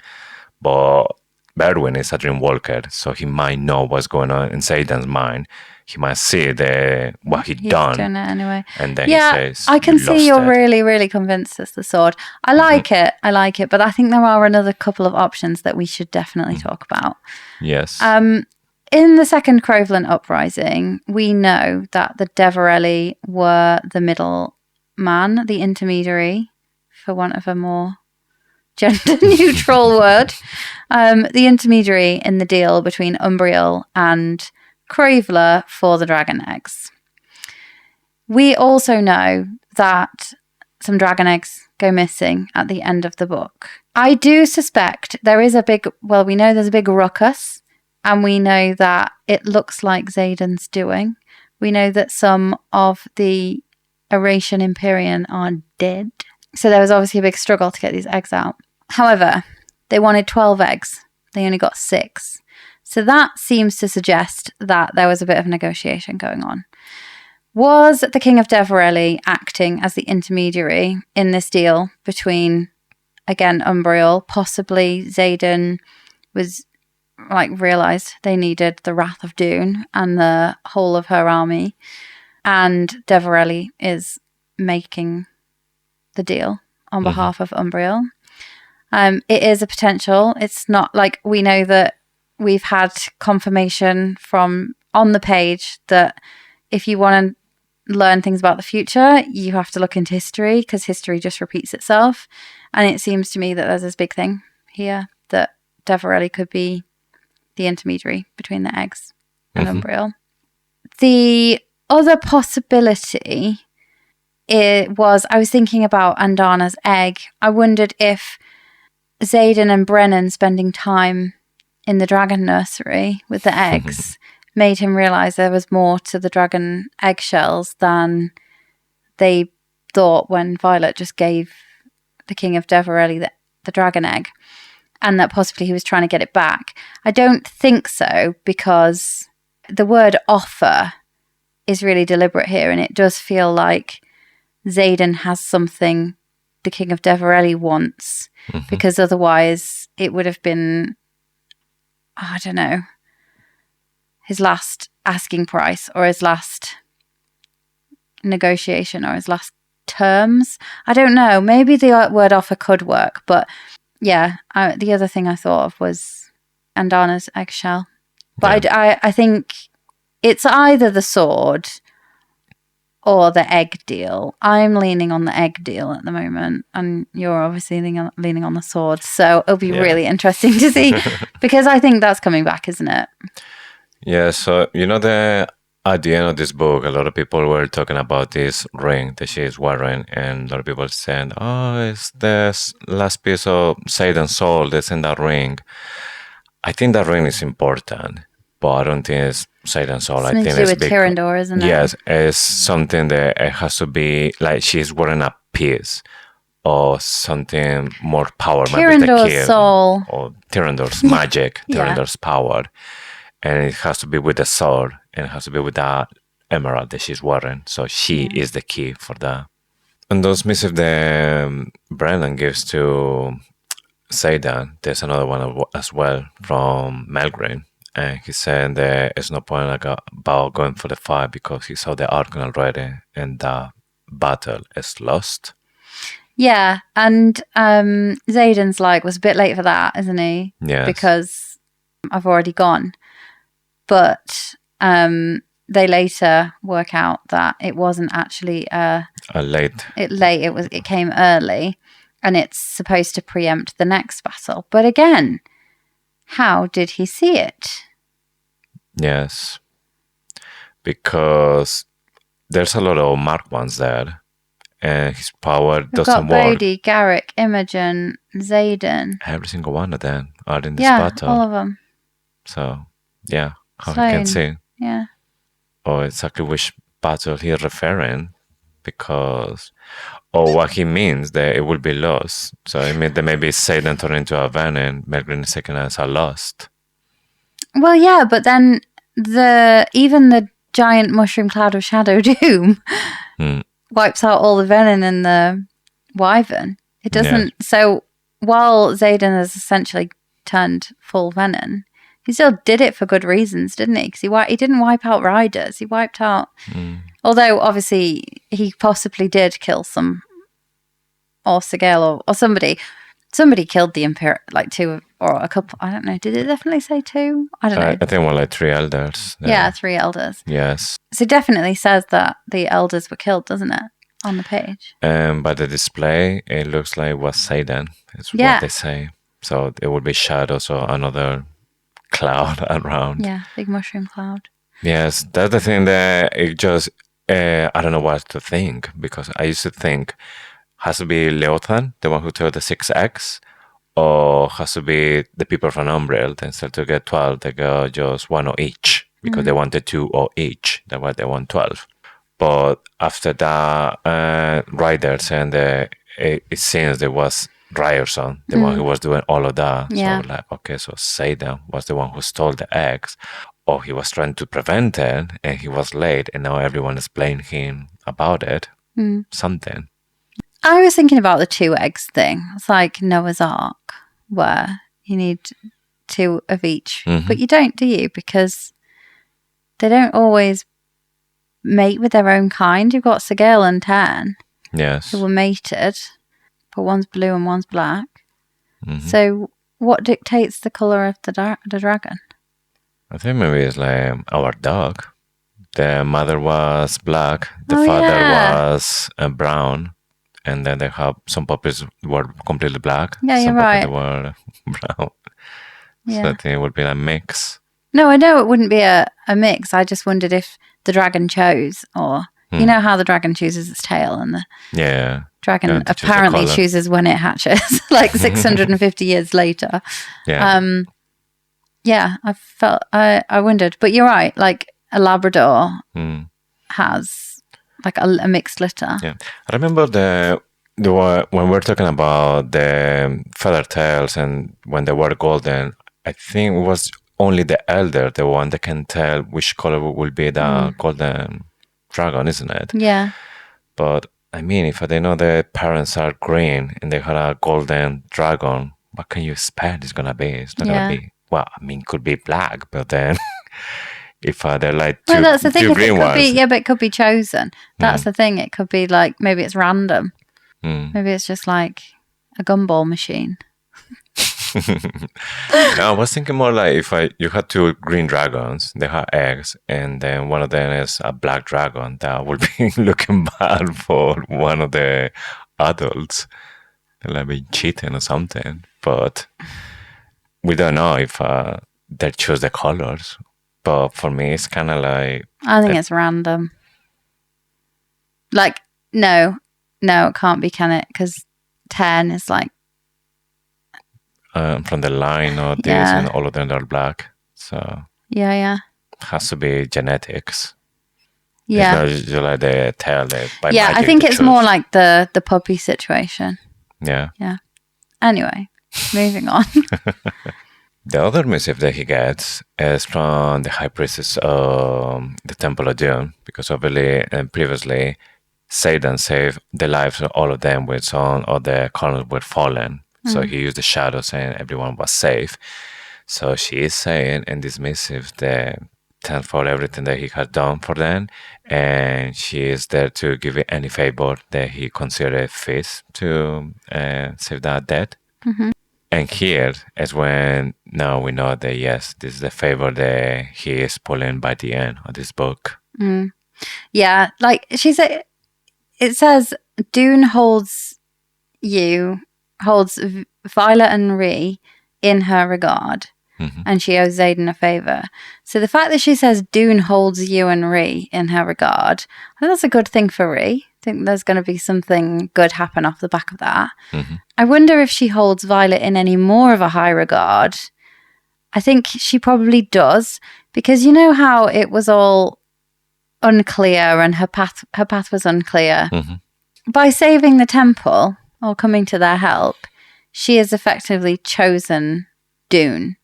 but Berwyn is a dreamwalker, so he might know what's going on in Xaden's mind. He might see what he's done. Doing it anyway. And then he says, I can see you're it. really, really convinced it's the sword. I like it, but I think there are another couple of options that we should definitely talk about. Yes. In the Second Croveland Uprising, we know that the Deverelly were the middle man, the intermediary, for want of a more gender-neutral word. The intermediary in the deal between Umbriel and Craveler for the dragon eggs. We also know that some dragon eggs go missing at the end of the book. I do suspect we know there's a big ruckus, and we know that it looks like Xaden's doing. We know that some of the Aarician Empyrean are dead. So there was obviously a big struggle to get these eggs out. However, they wanted 12 eggs. They only got 6. So that seems to suggest that there was a bit of negotiation going on. Was the King of Deverelly acting as the intermediary in this deal between, again, Umbriel? Possibly Xaden was realised they needed the Wrath of Dune and the whole of her army, and Deverelly is making the deal on behalf of Umbriel. It is a potential. It's not like we know that we've had confirmation from on the page that if you want to learn things about the future, you have to look into history, because history just repeats itself. And it seems to me that there's this big thing here that Deverelly could be the intermediary between the eggs and Umbriel. The other possibility I was thinking about Andana's egg. I wondered if Xaden and Brennan spending time in the dragon nursery with the eggs made him realise there was more to the dragon eggshells than they thought when Violet just gave the King of Deverelly the dragon egg, and that possibly he was trying to get it back. I don't think so, because the word offer is really deliberate here, and it does feel like Xaden has something the King of Deverelly wants, because otherwise it would have been, I don't know, his last asking price or his last negotiation or his last terms. I don't know. Maybe the word offer could work, but yeah, the other thing I thought of was Andana's eggshell. But yeah. I think it's either the sword or the egg deal. I'm leaning on the egg deal at the moment, and you're obviously leaning on the sword. So it'll be really interesting to see, because I think that's coming back, isn't it? Yeah, so at the end of this book, a lot of people were talking about this ring that she is wearing, and a lot of people saying, oh, it's this last piece of Xaden's soul that's in that ring. I think that ring is important, but I don't think it's Xaden's soul. I think it's with Tyrrendor, isn't it? Yes, it's something that it has to be like she's wearing a piece or something more power. Tyrrendor's soul. Or Tyrrendor's magic, Tyrrendor's power. And it has to be with the sword, and it has to be with that emerald that she's wearing. So she is the key for that. And those missives that Brennan gives to Xaden, there's another one as well from Melgren. And he's saying that it's no point about going for the fight because he saw the Archon already, and the battle is lost. Yeah, and Xaden's was a bit late for that, isn't he? Yeah. Because I've already gone. But they later work out that it wasn't actually late. It came early, and it's supposed to preempt the next battle. But again, how did he see it? Yes, because there's a lot of marked ones there, and his power doesn't work. Bodhi, Garrick, Imogen, Xaden. Every single one of them are in this battle. Yeah, all of them. So, yeah. How Sloan. he can see. Yeah. Or exactly which battle he's referring, because, or what he means that it will be lost. So it means that maybe Xaden turned into a van and Melgren is taken as a lost. Well, yeah, but then even the giant mushroom cloud of shadow doom wipes out all the venom in the wyvern. It doesn't. Yeah. So while Xaden has essentially turned full Venom, he still did it for good reasons, didn't he? Because he didn't wipe out riders. He wiped out. Although obviously he possibly did kill some, or Sorrengail or somebody. Somebody killed the Imperial, like 2 or a couple. I don't know. Did it definitely say 2? I don't know. I think like 3 elders. Yeah, 3 elders. Yes. So it definitely says that the elders were killed, doesn't it? On the page. By the display, it looks like it was Xaden. It's what they say. So it would be shadows or another cloud around. Yeah, big mushroom cloud. Yes, that's the thing that it just, I don't know what to think, because I used to think has to be Leothan, the one who took the 6 eggs, or has to be the people from Umbrel. Instead to get 12, they got just 1 of each, because they wanted 2 of each. That's why they want 12. But after that, Riders, and it seems there was Ryerson, the one who was doing all of that. Yeah. So like, okay, so Xaden was the one who stole the eggs, or he was trying to prevent it, and he was late, and now everyone is blaming him about it. Something. I was thinking about the 2 eggs thing. It's like Noah's Ark, where you need 2 of each. But you don't, do you? Because they don't always mate with their own kind. You've got Sorrengail and Tairn. Yes. Who were mated, but one's blue and one's black. So what dictates the colour of the dragon? I think maybe it's like our dog. The mother was black, the father was brown. And then they have some puppies were completely black. Yeah, some you're right. Some were brown. Yeah. So I think it would be a mix. No, I know it wouldn't be a mix. I just wondered if the dragon chose, or you know how the dragon chooses its tail, and the dragon apparently chooses when it hatches, like 650 years later. Yeah. I wondered, but you're right. Like a Labrador has like a mixed litter. Yeah, I remember when we're talking about the feather tails and when they were golden, I think it was only the elder, the one that can tell which color will be the golden dragon, isn't it? Yeah. But I mean, if they know the parents are green and they had a golden dragon, what can you expect it's gonna be? It's not gonna be. Well, I mean, it could be black, but then. If they're like two, that's the thing. Two green ones. But it could be chosen. That's the thing. It could be like, maybe it's random. Maybe it's just like a gumball machine. No, I was thinking more like if you had 2 green dragons, they have eggs, and then one of them is a black dragon, that would be looking bad for one of the adults. They'll be cheating or something. But we don't know if they choose the colors. But for me, it's kind of like... I think it's random. Like, no, it can't be, can it? Because 10 is like... from the line or this, and all of them are black. So... Yeah. Has to be genetics. Yeah. It's not just like they tell it by magic. I think it's more like the puppy situation. Yeah. Anyway, moving on. The other missive that he gets is from the High Priestess of the Temple of Doom, because obviously previously Xaden saved the lives of all of them with some of the colonels were fallen. So he used the shadows and everyone was safe. So she is saying in this missive that thanks for everything that he has done for them, and she is there to give it any favor that he considered fit to save that death. And here is when now we know that yes, this is the favor that he is pulling by the end of this book. Yeah, like she said, it says Dune holds Violet and Rhee in her regard, and she owes Xaden a favor. So the fact that she says Dune holds you and Rhee in her regard, I think that's a good thing for Rhee. I think there's going to be something good happen off the back of that. I wonder if she holds Violet in any more of a high regard. I think she probably does, because you know how it was all unclear and her path was unclear. By saving the temple or coming to their help, she has effectively chosen Dune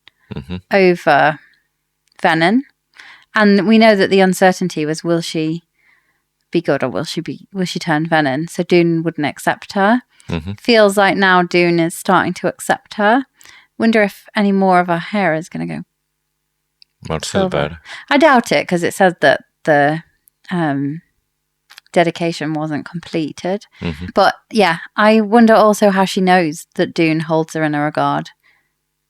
over Venom. And we know that the uncertainty was, will she be good or will she turn Venom? So Dune wouldn't accept her. feels like now Dune is starting to accept her. Wonder if any more of her hair is going to go More silver. I doubt it, because it says that the dedication wasn't completed. But yeah, I wonder also how she knows that Dune holds her in a regard.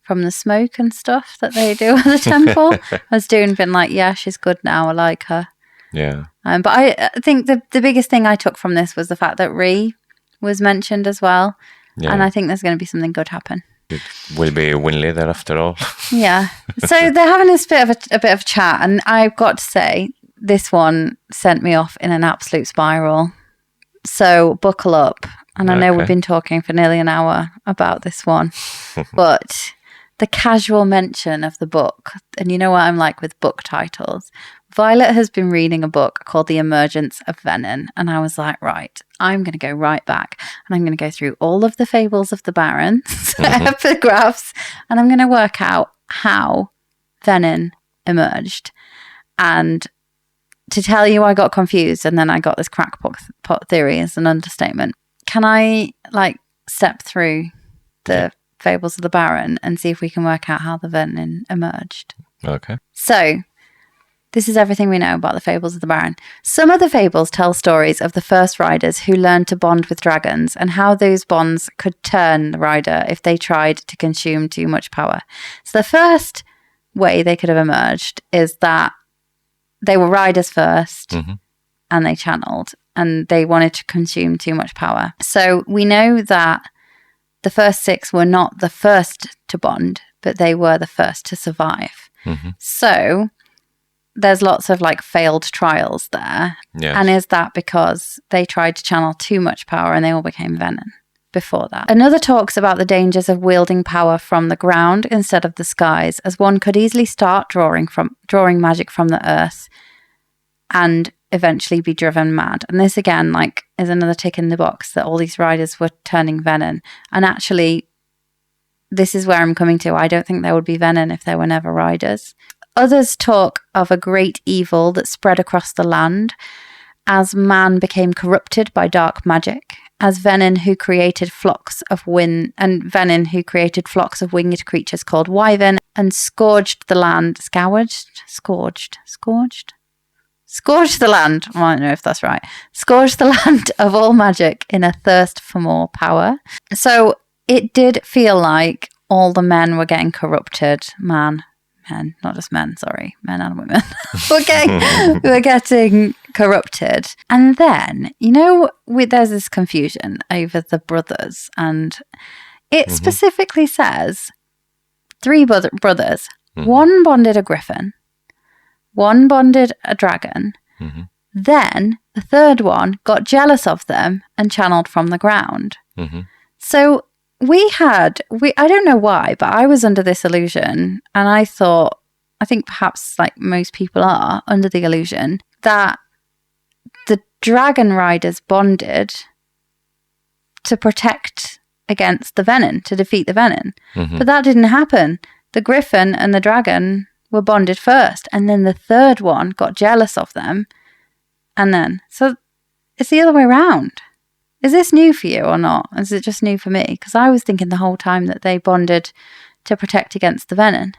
From the smoke and stuff that they do at the temple. Has Dune been like, yeah, she's good now, I like her. Yeah. But I think the biggest thing I took from this was the fact that Rhee was mentioned as well. Yeah. And I think there's going to be something good happen. It will be Winleader after all. Yeah. So they're having this bit of a bit of chat, and I've got to say, this one sent me off in an absolute spiral. So buckle up. And I know we've been talking for nearly an hour about this one, but the casual mention of the book, and you know what I'm like with book titles. Violet has been reading a book called The Emergence of Venin, and I was like, right, I'm going to go right back, and I'm going to go through all of the fables of the barons, epigraphs, and I'm going to work out how Venin emerged. And to tell you, I got confused, and then I got this crackpot theory as an understatement. Can I step through the fables of the Baron and see if we can work out how the Venin emerged? Okay. So, this is everything we know about the fables of the Baron. Some of the fables tell stories of the first riders who learned to bond with dragons and how those bonds could turn the rider if they tried to consume too much power. So the first way they could have emerged is that they were riders first and they channeled and they wanted to consume too much power. So we know that the first 6 were not the first to bond, but they were the first to survive. So there's lots of failed trials there. Yes. And is that because they tried to channel too much power and they all became Venin before that? Another talks about the dangers of wielding power from the ground instead of the skies, as one could easily start drawing magic from the earth and eventually be driven mad. And this again is another tick in the box that all these riders were turning Venin. And actually, this is where I'm coming to. I don't think there would be Venin if there were never riders. Others talk of a great evil that spread across the land as man became corrupted by dark magic, as Venin who created flocks of winged creatures called wyvern and scourged the land. Scourged the land. I don't know if that's right. Scourged the land of all magic in a thirst for more power. So it did feel like all the men were getting corrupted. Men, not just men, sorry, men and women were getting corrupted. And then, there's this confusion over the brothers, and it specifically says 3 brothers. One bonded a griffin, one bonded a dragon, then the third one got jealous of them and channeled from the ground. So I don't know why, but I was under this illusion, and I think perhaps most people are under the illusion that the dragon riders bonded to protect against the Venin, to defeat the Venin. But that didn't happen. The griffin and the dragon were bonded first, and then the third one got jealous of them, and then, so it's the other way around. Is this new for you or not? Is it just new for me? Because I was thinking the whole time that they bonded to protect against the Venin.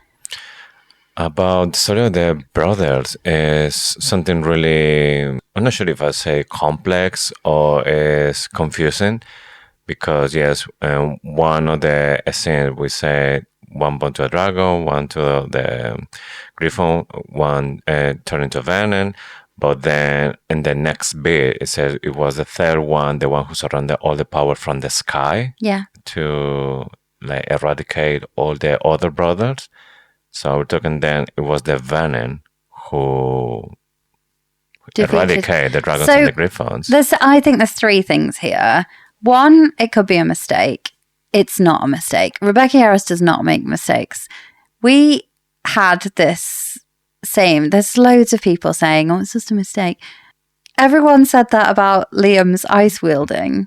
About the story of the brothers is something really, I'm not sure if I say complex or is confusing, because yes, one of the scenes we say one bond to a dragon, one to the griffin, one turned into Venin. But then in the next bit, it says it was the third one, the one who surrounded all the power from the sky. Yeah. To eradicate all the other brothers. So we're talking then it was the Venin who eradicated the dragons and the griffins. I think there's 3 things here. One, it could be a mistake. It's not a mistake. Rebecca Yarros does not make mistakes. We had this there's loads of people saying, oh, it's just a mistake. Everyone said that about Liam's ice wielding.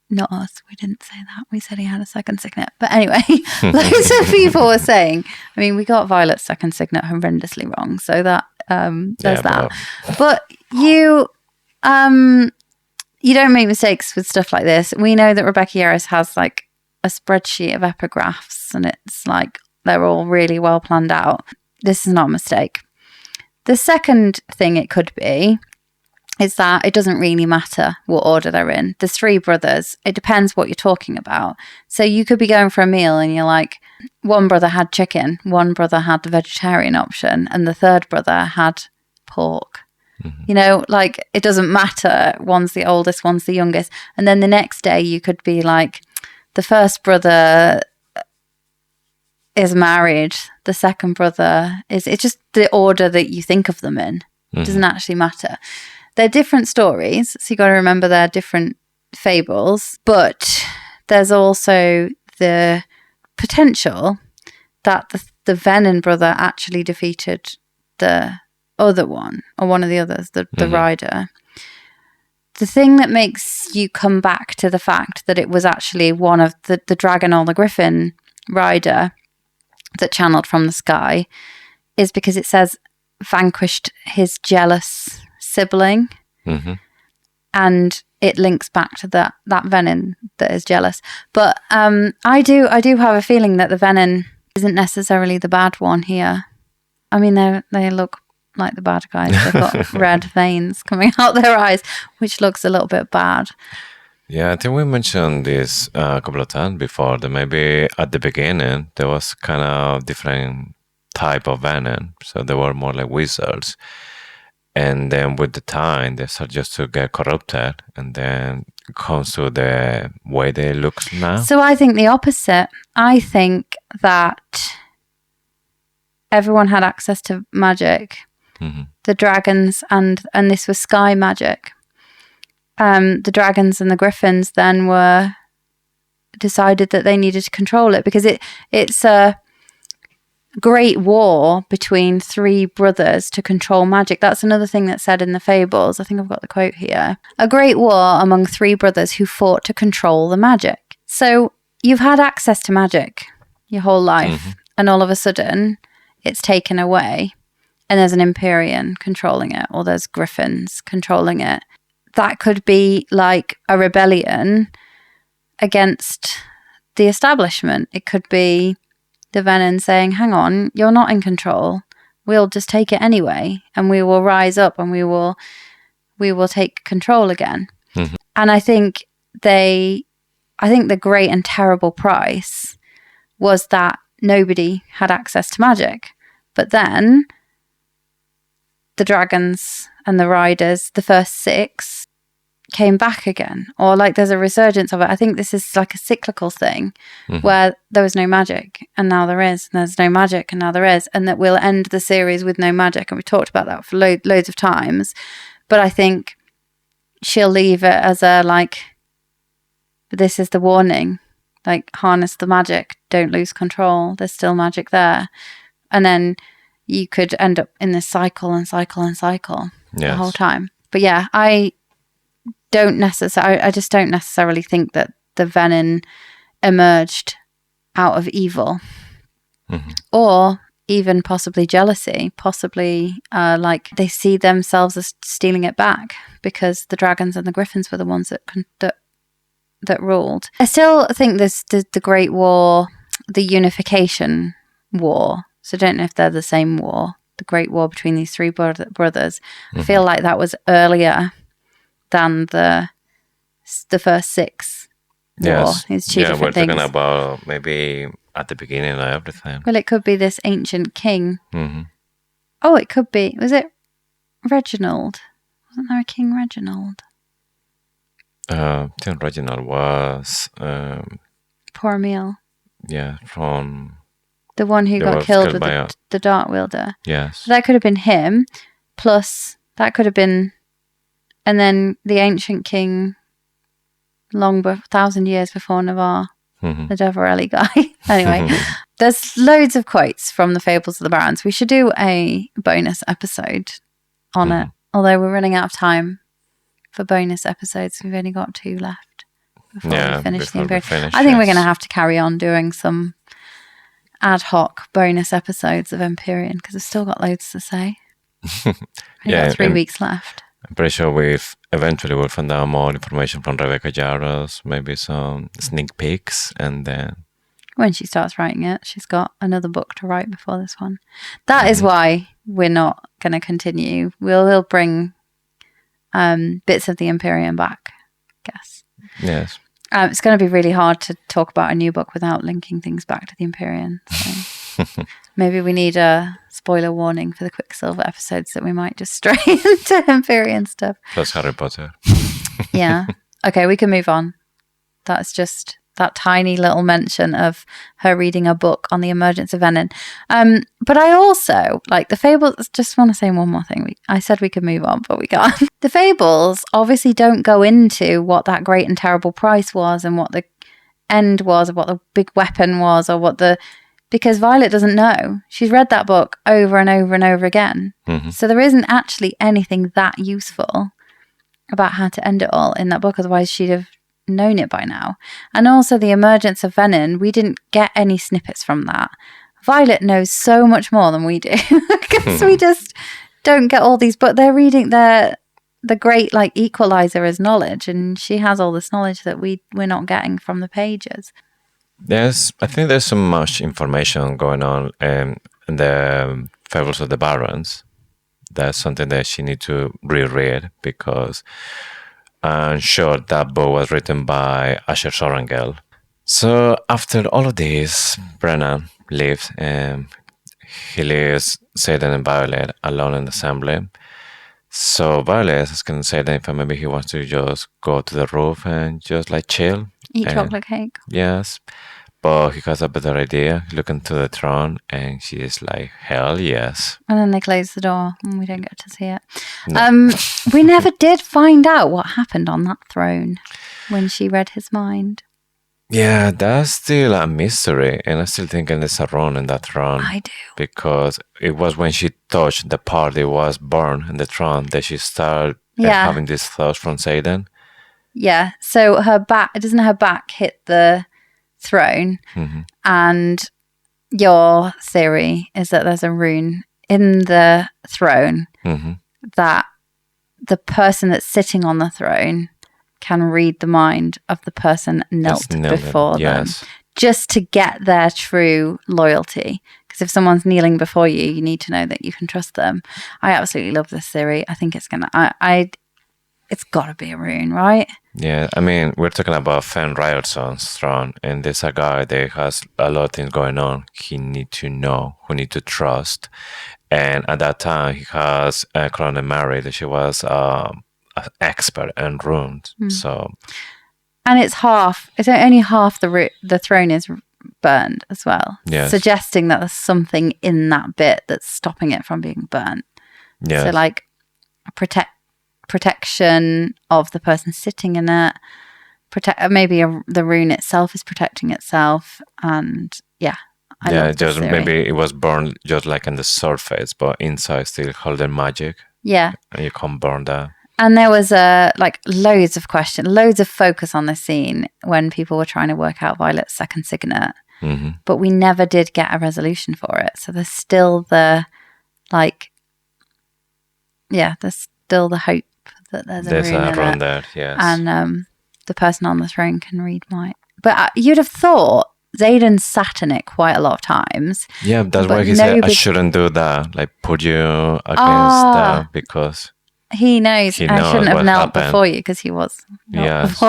Not us. We didn't say that. We said he had a second signet. But anyway, loads of people were saying, we got Violet's second signet horrendously wrong. So that there's that. But you you don't make mistakes with stuff like this. We know that Rebecca Yarros has like a spreadsheet of epigraphs, and it's like they're all really well planned out. This is not a mistake. The second thing it could be is that it doesn't really matter what order they're in. There's 3 brothers. It depends what you're talking about. So you could be going for a meal and you're like, one brother had chicken, one brother had the vegetarian option, and the third brother had pork. Mm-hmm. You know, like it doesn't matter. One's the oldest, one's the youngest. And then the next day you could be like, the first brother is married, the second brother is... It's just the order that you think of them in. Mm-hmm. It doesn't actually matter. They're different stories, so you got to remember they're different fables, but there's also the potential that the Venin brother actually defeated the other one, or one of the others, the rider. The thing that makes you come back to the fact that it was actually one of the dragon or the griffin rider that channeled from the sky is because it says vanquished his jealous sibling, and it links back to that Venin that is jealous. But I do have a feeling that the Venin isn't necessarily the bad one here. I mean, they look like the bad guys. They've got red veins coming out their eyes, which looks a little bit bad. Yeah, I think we mentioned this a couple of times before, that maybe at the beginning there was kind of different type of Venin, so they were more like wizards. And then with the time, they start just to get corrupted, and then it comes to the way they look now. So I think the opposite. I think that everyone had access to magic. Mm-hmm. The dragons, and this was sky magic. The dragons and the griffins then were decided that they needed to control it, because it's a great war between 3 brothers to control magic. That's another thing that's said in the fables. I think I've got the quote here. A great war among 3 brothers who fought to control the magic. So you've had access to magic your whole life, and all of a sudden it's taken away, and there's an Empyrean controlling it, or there's griffins controlling it. That could be like a rebellion against the establishment. It could be the Venin saying, hang on, you're not in control. We'll just take it anyway, and we will rise up, and we will take control again. Mm-hmm. And I think the great and terrible price was that nobody had access to magic. But then the dragons and the riders, the first 6, came back again, or like there's a resurgence of it. I think this is like a cyclical thing, where there was no magic and now there is, and there's no magic and now there is, and that we'll end the series with no magic. And we talked about that for loads of times, but I think she'll leave it as a like, this is the warning, like harness the magic, don't lose control, there's still magic there. And then you could end up in this cycle and cycle and cycle the whole time. But yeah, I just don't necessarily think that the Venin emerged out of evil, or even possibly jealousy, possibly like they see themselves as stealing it back because the dragons and the griffins were the ones that ruled. I still think there's the Great War, the Unification War. So I don't know if they're the same war, the Great War between these 3 brothers. I feel like that was earlier than the first 6 war. It's 2 different things. We're talking about maybe at the beginning of everything. Well, it could be this ancient king. Oh, it could be. Was it Reginald? Wasn't there a King Reginald? I think Reginald was... Poor Emil. Yeah, from... The one who got killed with the Dark Wielder. Yes. So that could have been him. Plus, that could have been... And then the ancient king, 1,000 years before Navarre, the Deverelly guy. Anyway, there's loads of quotes from the Fables of the Barons. We should do a bonus episode on it. Although we're running out of time for bonus episodes. We've only got 2 left before we finish the Imperium. I think we're going to have to carry on doing some ad hoc bonus episodes of Empyrean, because we've still got loads to say. I think 3 weeks left. I'm pretty sure we'll find out more information from Rebecca Yarros, maybe some sneak peeks, and then when she starts writing it, she's got another book to write before this one. That is why we're not going to continue. We'll bring bits of the Imperium back, I guess. Yes. It's going to be really hard to talk about a new book without linking things back to the Imperium. So maybe we need a spoiler warning for the Quicksilver episodes that we might just stray into Imperium stuff. Plus Harry Potter. Yeah. Okay, we can move on. That's just that tiny little mention of her reading a book on the emergence of venom. But I also, like the fables, just want to say one more thing. I said we could move on, but we can't. The fables obviously don't go into what that great and terrible price was and what the end was, or what the big weapon was, or because Violet doesn't know. She's read that book over and over and over again. Mm-hmm. So there isn't actually anything that useful about how to end it all in that book. Otherwise she'd have known it by now. And also the emergence of venom, we didn't get any snippets from that. Violet knows so much more than we do because we just don't get all these, but they're reading the great like equalizer as knowledge, and she has all this knowledge that we're not getting from the pages. Yes, I think there's so much information going on in the Fables of the Barons. That's something that she needs to reread, because I'm sure that book was written by Asher Sorrengails. So after all of this, Brennan leaves, and he leaves Xaden and Violet alone in the assembly. So Violet is going to say that maybe he wants to just go to the roof and just like chill. Eat chocolate cake. Yes. But he has a better idea, looking to the throne, and she is like, hell yes. And then they close the door and we don't get to see it. No. We never did find out what happened on that throne when she read his mind. Yeah, that's still a mystery, and I'm still thinking there's a run in that throne. I do. Because it was when she touched the part that was burned in the throne that she started having these thoughts from Xaden. Yeah, so doesn't her back hit the throne? Mm-hmm. And your theory is that there's a rune in the throne that the person that's sitting on the throne can read the mind of the person knelt before them, just to get their true loyalty. Because if someone's kneeling before you, you need to know that you can trust them. I absolutely love this theory. I think it's it's got to be a rune, right? Yeah, I mean, we're talking about Fen Ryerson's throne, and there's a guy that has a lot of things going on. He need to know, who need to trust. And at that time, he has Clone Mary, that she was an expert in runes. So, and it's only half the throne is burned as well. Yes. Suggesting that there's something in that bit that's stopping it from being burnt. Yes. So like protection of the person sitting in it, maybe the rune itself is protecting itself, and just maybe it was burned just like on the surface, but inside still holding magic. Yeah, and you can't burn that. And there was loads of questions, loads of focus on the scene when people were trying to work out Violet's second signet, but we never did get a resolution for it. So there's still the hope that there's a rune there, yes. And the person on the throne can read mind. But you'd have thought Xaden sat in it quite a lot of times. Yeah, that's why he said, I shouldn't do that. Like, put you against that, because he knows I shouldn't have knelt before you, because he was. Yes.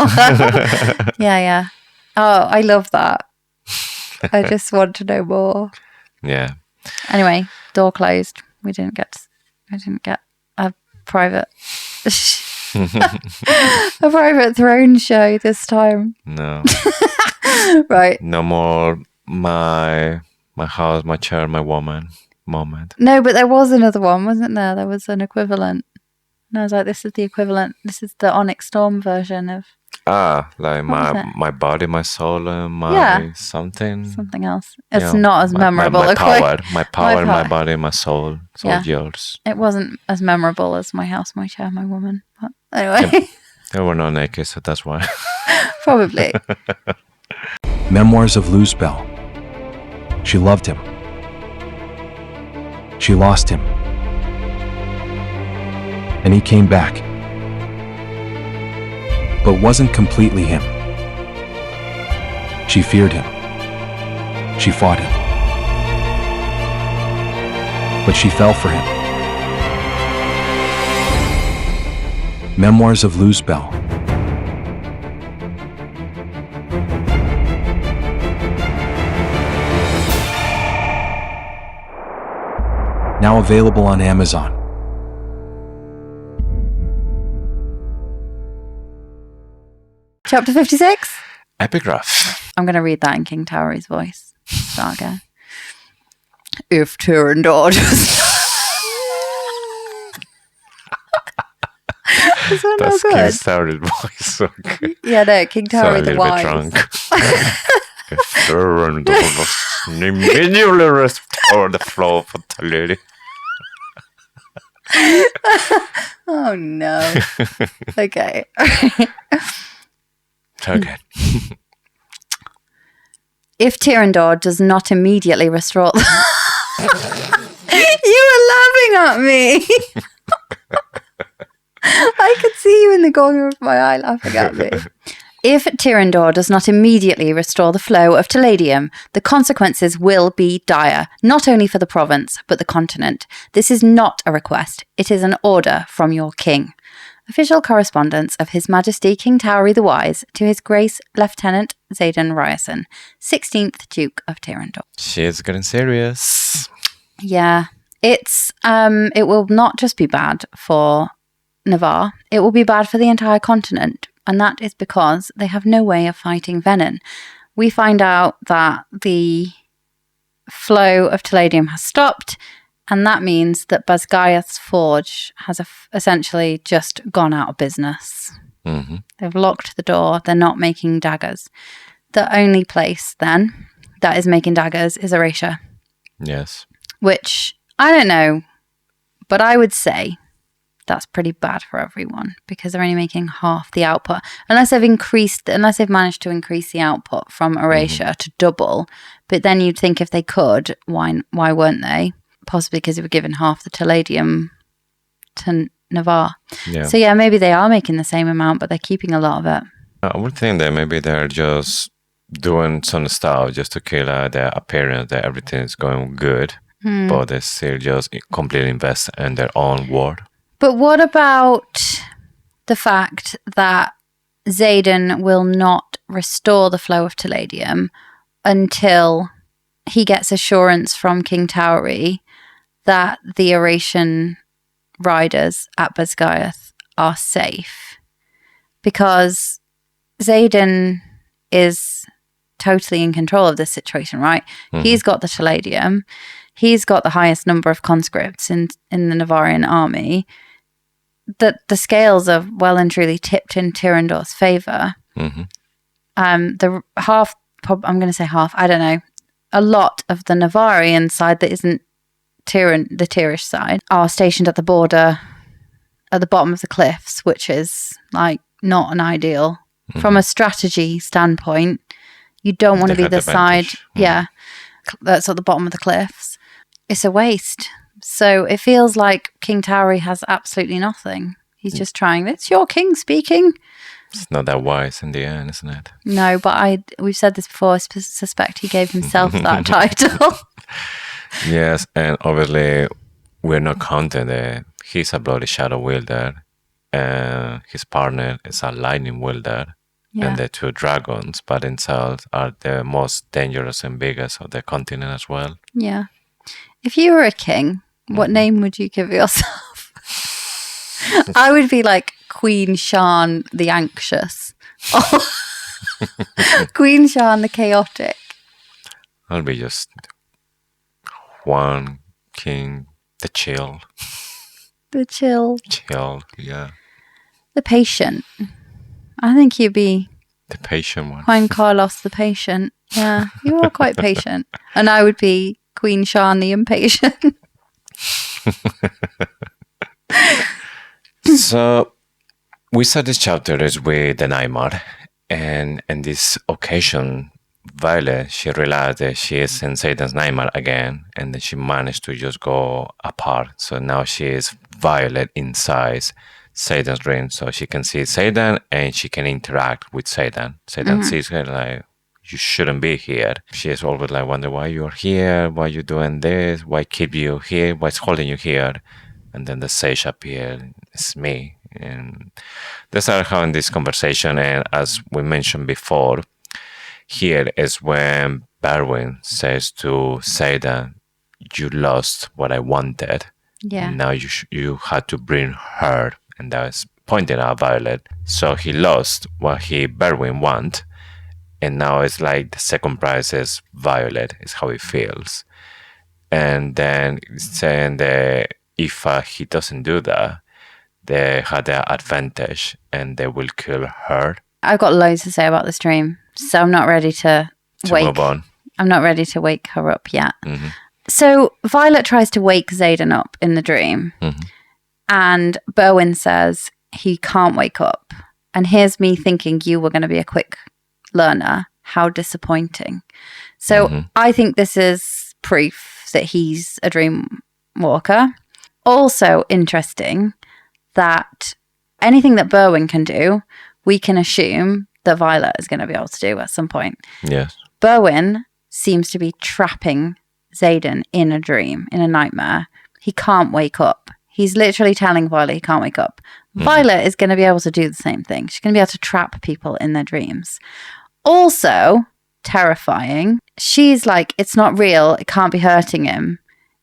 Yeah. Oh, I love that. I just want to know more. Yeah. Anyway, door closed. I didn't get a private a private throne show this time. No. Right. No more my house, my chair, my woman moment. No, but there was another one, wasn't there? There was an equivalent. And I was like, this is the equivalent. This is the Onyx Storm version of... like my body, my soul, and my something. Something else. It's not as memorable. My power, my body, my soul. It's all yours. It wasn't as memorable as my house, my chair, my woman. But anyway. They were not naked, so that's why. Probably. Memoirs of Luzbel. She loved him. She lost him. And he came back. but wasn't completely him. She feared him. She fought him. But she fell for him. Memoirs of Luzbel. Now available on Amazon. Chapter 56? Epigraph. I'm going to read that in King Tauri's voice. Start again. If Tyrrendor does... Is that That's no King good? Tauri's voice. Okay. Yeah, no, King So a Tauri the little bit Wise. drunk. If Tyrrendor was immediately restore the flow of the lady. Oh, no. Okay. Okay. If Tyrrendor does not immediately restore... You were laughing at me. I could see you in the corner of my eye laughing at me. If Tyrrendor does not immediately restore the flow of Teladium, the consequences will be dire, not only for the province, but the continent. This is not a request. It is an order from your king. Official correspondence of His Majesty King Tauri the Wise to His Grace Lieutenant Xaden Ryerson, 16th Duke of Tyrrendor. She's getting serious. Yeah, it will not just be bad for Navarre, it will be bad for the entire continent. And that is because they have no way of fighting venom. We find out that the flow of Teladium has stopped, and that means that Basgayath's forge has essentially just gone out of business. Mm-hmm. They've locked the door. They're not making daggers. The only place, then, that is making daggers is Aracia. Yes. Which, I don't know, but I would say that's pretty bad for everyone because they're only making half the output. Unless they've managed to increase the output from Aracia to double. But then you'd think if they could, why weren't they? Possibly because they were given half the Teladium to Navarre. Yeah. So yeah, maybe they are making the same amount, but they're keeping a lot of it. I would think that maybe they're just doing some stuff just to kill their appearance that everything is going good. But they still just completely invest in their own world. But what about the fact that Xaden will not restore the flow of Teladium until he gets assurance from King Tauri that the Aracian riders at Basgayath are safe? Because Xaden is totally in control of this situation, right? Mm-hmm. He's got the Teladium. He's got the highest number of conscripts in the Navarrian army. That the scales are well and truly tipped in Tyrrendor's favour. Mm-hmm. The half, I'm going to say half, I don't know, a lot of the Navarrian side that isn't the Tyrish side are stationed at the border, at the bottom of the cliffs, which is like not an ideal. Mm-hmm. From a strategy standpoint, you don't want to be the side, that's at the bottom of the cliffs. It's a waste. So it feels like King Tauri has absolutely nothing. He's just trying. It's your king speaking. It's not that wise in the end, isn't it? No, but we've said this before. I suspect he gave himself that title. Yes, and obviously we're not counting that he's a bloody shadow wielder, and his partner is a lightning wielder, and the two dragons by themselves are the most dangerous and biggest of the continent as well. Yeah. If you were a king, what name would you give yourself? I would be like Queen Shan the Anxious. Queen Shan the Chaotic. I'll be just Juan King the Chill. The Chill. Chill, yeah. The Patient. I think you'd be the patient one. Juan Carlos the Patient. Yeah, you are quite patient. And I would be Queen Shan the Impatient. So we start this chapter with the Nightmare, and in this occasion Violet, she realized that she is in Satan's Nightmare again, and then she managed to just go apart. So now she is Violet in size, Xaden's dream. So she can see Xaden and she can interact with Xaden. Xaden sees her like, you shouldn't be here. She is always like, wonder why you're here, why you doing this, why keep you here, what's holding you here. And then the sage appears, it's me. And they start having this conversation. And as we mentioned before, here is when Berwyn says to Xaden, you lost what I wanted. Yeah. Now you had to bring her. And that was pointing out Violet. So he lost what Berwyn want. And now it's like the second prize is Violet, is how it feels. And then saying that if he doesn't do that, they had the advantage and they will kill her. I've got loads to say about this dream, so I'm not ready to move on. I'm not ready to wake her up yet. So Violet tries to wake Xaden up in the dream, and Berwyn says he can't wake up. And here's me thinking you were going to be a quick learner. How disappointing. So I think this is proof that he's a dream walker. Also interesting that anything that Berwyn can do, we can assume that Violet is going to be able to do at some point. Yes. Berwyn seems to be trapping Xaden in a dream, in a nightmare. He can't wake up. He's literally telling Violet he can't wake up. Violet is going to be able to do the same thing. She's going to be able to trap people in their dreams. Also, terrifying. She's like, it's not real. It can't be hurting him.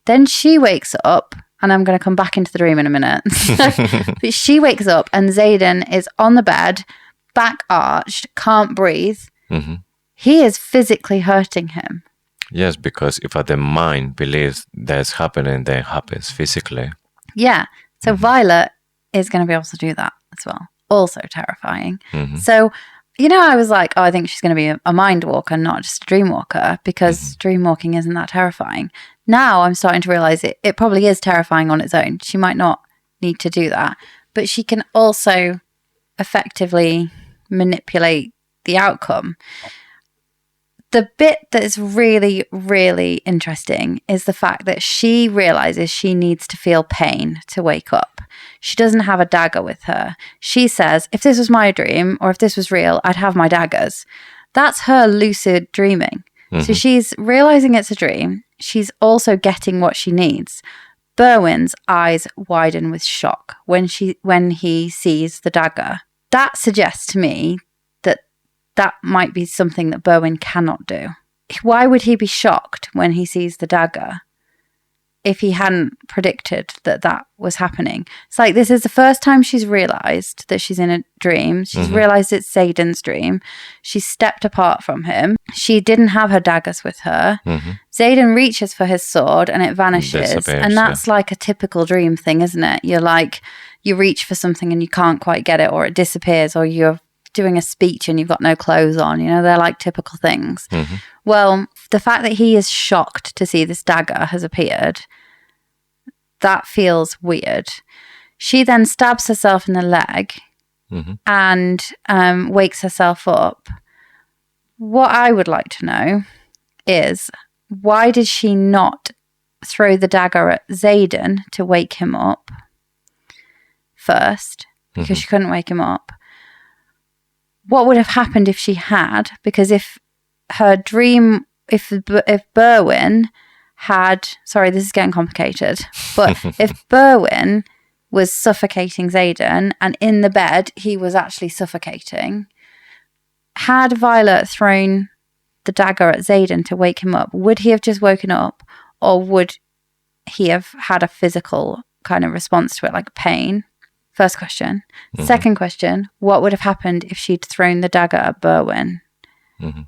Then she wakes up, and I'm going to come back into the dream in a minute. But she wakes up, and Xaden is on the bed, back arched, can't breathe. He is physically hurting him. Yes, because if the mind believes that's happening, then it happens physically. Yeah. So Violet is going to be able to do that as well. Also terrifying. So, I was like, I think she's going to be a mind walker, not just a dream walker, because dream walking isn't that terrifying. Now I'm starting to realize it probably is terrifying on its own. She might not need to do that, but she can also effectively manipulate the outcome. The bit that is really, really interesting is the fact that she realizes she needs to feel pain to wake up. She doesn't have a dagger with her. She says, if this was my dream or if this was real, I'd have my daggers. That's her lucid dreaming. So she's realizing it's a dream. She's also getting what she needs. Berwyn's eyes widen with shock when he sees the dagger. That suggests to me that might be something that Berwyn cannot do. Why would he be shocked when he sees the dagger if he hadn't predicted that was happening? It's like this is the first time she's realised that she's in a dream. She's realised it's Xaden's dream. She's stepped apart from him. She didn't have her daggers with her. Xaden reaches for his sword and it vanishes. And that's like a typical dream thing, isn't it? You're like, you reach for something and you can't quite get it, or it disappears, or you're doing a speech and you've got no clothes on. They're like typical things. Well, the fact that he is shocked to see this dagger has appeared, that feels weird. She then stabs herself in the leg and wakes herself up. What I would like to know is, why did she not throw the dagger at Xaden to wake him up first? Because she couldn't wake him up. What would have happened if she had? Because if Berwyn had, sorry, this is getting complicated, but if Berwyn was suffocating Xaden and in the bed he was actually suffocating, had Violet thrown the dagger at Xaden to wake him up, would he have just woken up, or would he have had a physical kind of response to it, like pain? First question. Second question, what would have happened if she'd thrown the dagger at Berwyn?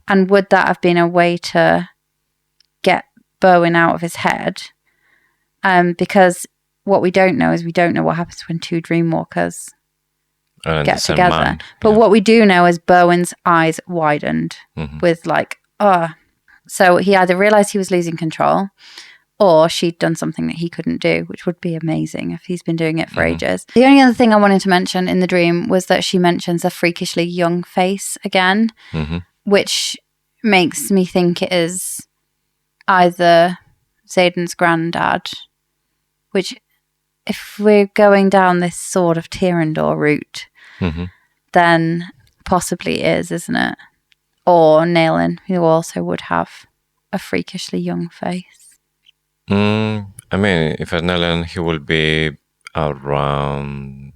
And would that have been a way to get Berwyn out of his head? Because what we don't know is we don't know what happens when two dreamwalkers get together. But what we do know is Berwyn's eyes widened with like, So he either realised he was losing control, or she'd done something that he couldn't do, which would be amazing if he's been doing it for ages. The only other thing I wanted to mention in the dream was that she mentions a freakishly young face again, which makes me think it is either Xaden's granddad, which if we're going down this Sword of Tyrrendor route, then possibly is, isn't it? Or Naelin, who also would have a freakishly young face. I mean, if it's Nellen, he will be around,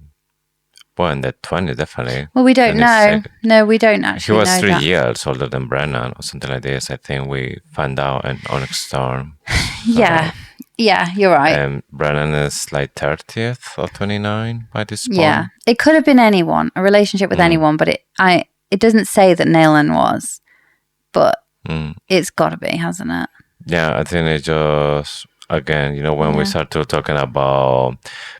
well, in the 20s, definitely. Well, we don't know. 26. No, we don't actually know. He was 3 that. years older than Brennan or something like this. I think we found out in Onyx Storm. Yeah, you're right. And Brennan is like 30th or 29 by this point. Yeah, it could have been anyone, a relationship with anyone, but it doesn't say that Naelin was, but it's got to be, hasn't it? Yeah, I think it's just, again, when we start to talking about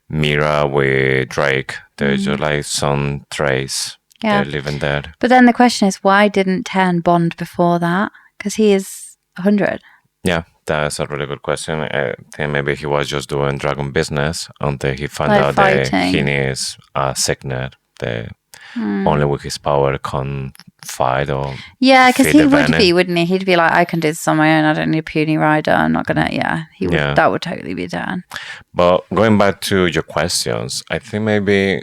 Mira with Drake, there's just like some trace. They're living there. But then the question is, why didn't Tairn bond before that? Because he is 100. Yeah, that's a really good question. I think maybe he was just doing dragon business until he found out that he needs a signet. Only with his power can fight or because he would be, wouldn't he? He'd be like, I can do this on my own. I don't need a puny rider. I'm not gonna. He would. Yeah. That would totally be done. But going back to your questions, I think maybe,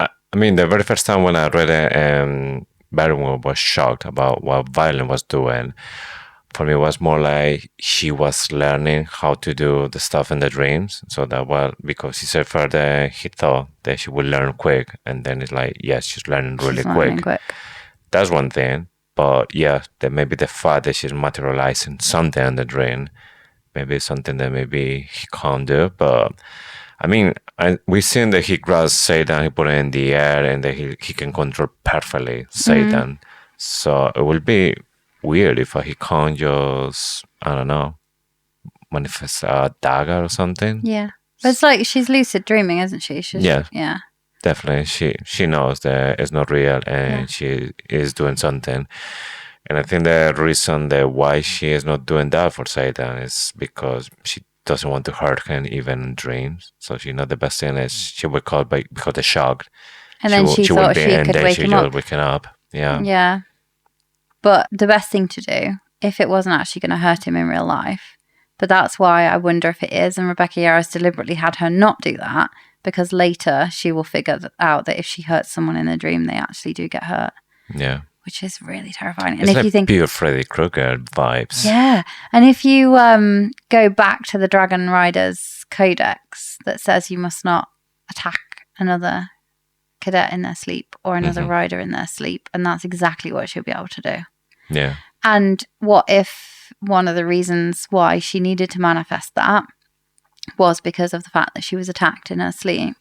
I mean, the very first time when I read it, Berwyn was shocked about what Violet was doing. For me, it was more like she was learning how to do the stuff in the dreams. So that, because he said further, he thought that she would learn quick. And then it's like, yes, she's learning really quick. That's one thing. But yeah, that maybe the fact that she's materializing something in the dream, maybe it's something that maybe he can't do. But I mean, we've seen that he grabs Xaden, he put it in the air, and that he can control perfectly Xaden. So it will be weird if he can't just, I don't know, manifest a dagger or something. Yeah. But it's like she's lucid dreaming, isn't she? Yeah. Definitely. She knows that it's not real and she is doing something. And I think the reason that why she is not doing that for Xaden is because she doesn't want to hurt him even in dreams. So she knows the best thing is she will call because they're shocked. And then she thought she could wake him up. Waking up. Yeah. Yeah. But the best thing to do, if it wasn't actually going to hurt him in real life, but that's why I wonder if it is, and Rebecca Yarros deliberately had her not do that, because later she will figure out that if she hurts someone in a dream, they actually do get hurt. Yeah. Which is really terrifying. It's, and if you think pure Freddy Krueger vibes. Yeah. And if you go back to the Dragon Riders Codex that says you must not attack another cadet in their sleep or another rider in their sleep, and that's exactly what she'll be able to do. Yeah. And what if one of the reasons why she needed to manifest that was because of the fact that she was attacked in her sleep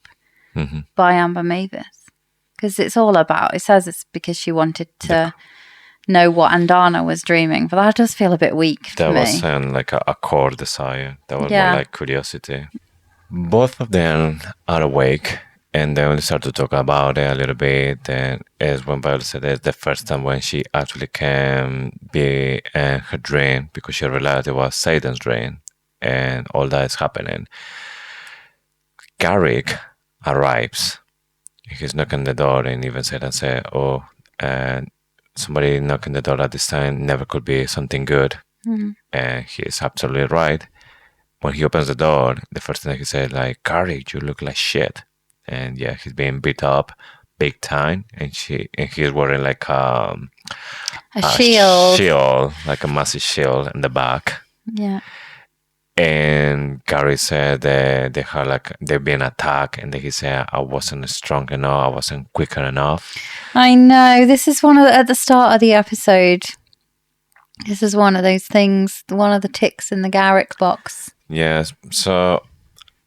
by Amber Mavis? Because it's all about, it says it's because she wanted to know what Andana was dreaming, but that does feel a bit weak for me. That wasn't like a core desire. That was more like curiosity. Both of them are awake. And they only start to talk about it a little bit. And as when Violet said, it's the first time when she actually can be in her dream because she realized it was Xaden's dream and all that is happening. Aaric arrives. He's knocking the door and even Xaden said, somebody knocking the door at this time never could be something good. And he is absolutely right. When he opens the door, the first thing he said, like, Aaric, you look like shit. And yeah, he's being beat up big time, and he's wearing like a shield, like a massive shield in the back. Yeah. And Gary said that they've been attacked, and then he said, I wasn't strong enough, I wasn't quicker enough. I know. This is at the start of the episode. This is one of those things, one of the ticks in the Aaric box. Yes. So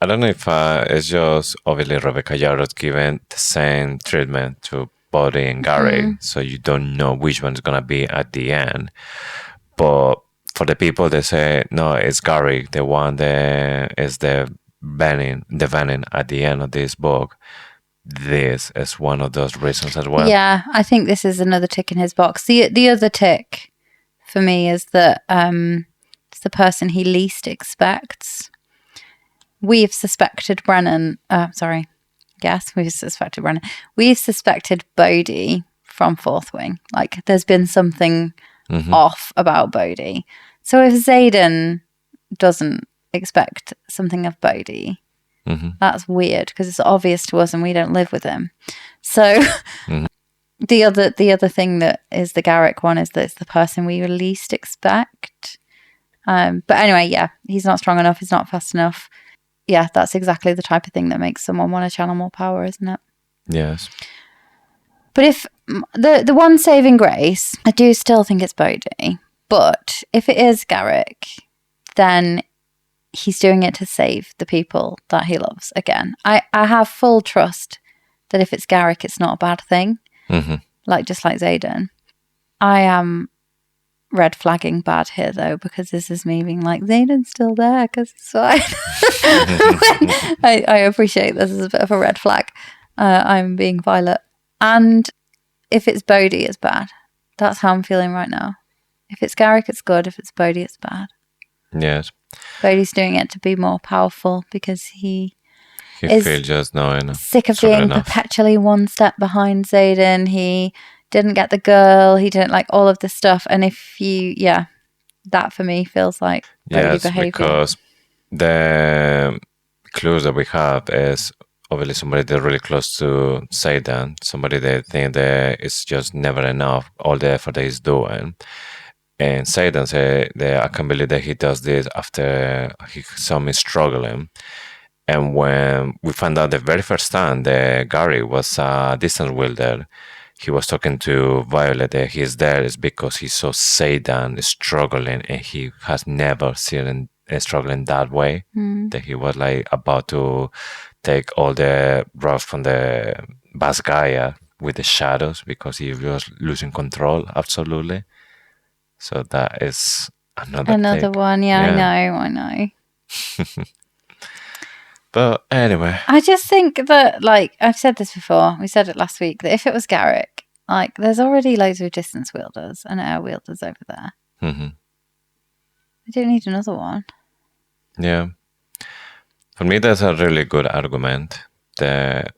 I don't know if it's just obviously Rebecca Yarros giving the same treatment to Buddy and Gary, so you don't know which one's gonna be at the end. But for the people that say no, it's Gary, the one that is the venom at the end of this book. This is one of those reasons as well. Yeah, I think this is another tick in his box. The other tick for me is that it's the person he least expects. We've suspected Brennan. We've suspected Brennan. We've suspected Bodhi from Fourth Wing. Like, there's been something off about Bodhi. So if Xaden doesn't expect something of Bodhi, That's weird because it's obvious to us and we don't live with him. So the other thing that is the Garrick one is that it's the person we least expect. But anyway, yeah, he's not strong enough. He's not fast enough. Yeah, that's exactly the type of thing that makes someone want to channel more power, isn't it? Yes. But if the one saving grace, I do still think it's Bodhi. But if it is Garrick, then he's doing it to save the people that he loves again. I have full trust that if it's Garrick, it's not a bad thing. Just like Xaden. I am red flagging bad here though, because this is me being like, Xaden's still there because it's fine. I appreciate this is a bit of a red flag. I'm being Violet. And if it's Bodhi, it's bad. That's how I'm feeling right now. If it's Garrick, it's good. If it's Bodhi, it's bad. Yes. Bodhi's doing it to be more powerful because he feels just knowing sick of being perpetually one step behind Xaden. He didn't get the girl. He didn't like all of this stuff. And if you, that for me feels like Bodhi behavior. Because the clues that we have is obviously somebody that's really close to Xaden, somebody they think that it's just never enough, all the effort that he's doing. And Xaden said that I can't believe that he does this after he saw me struggling. And when we found out the very first time that Gary was a distance wielder, he was talking to Violet that he's there is because he saw Xaden struggling and he has never seen him struggling that way. That he was like about to take all the rocks from the Basgaia with the shadows because he was losing control, absolutely. So that is another one. Yeah, I know. But anyway. I just think that, like, I've said this before, we said it last week, that if it was Garrick, like, there's already loads of distance wielders and air wielders over there. I don't need another one. Yeah. For me, that's a really good argument. That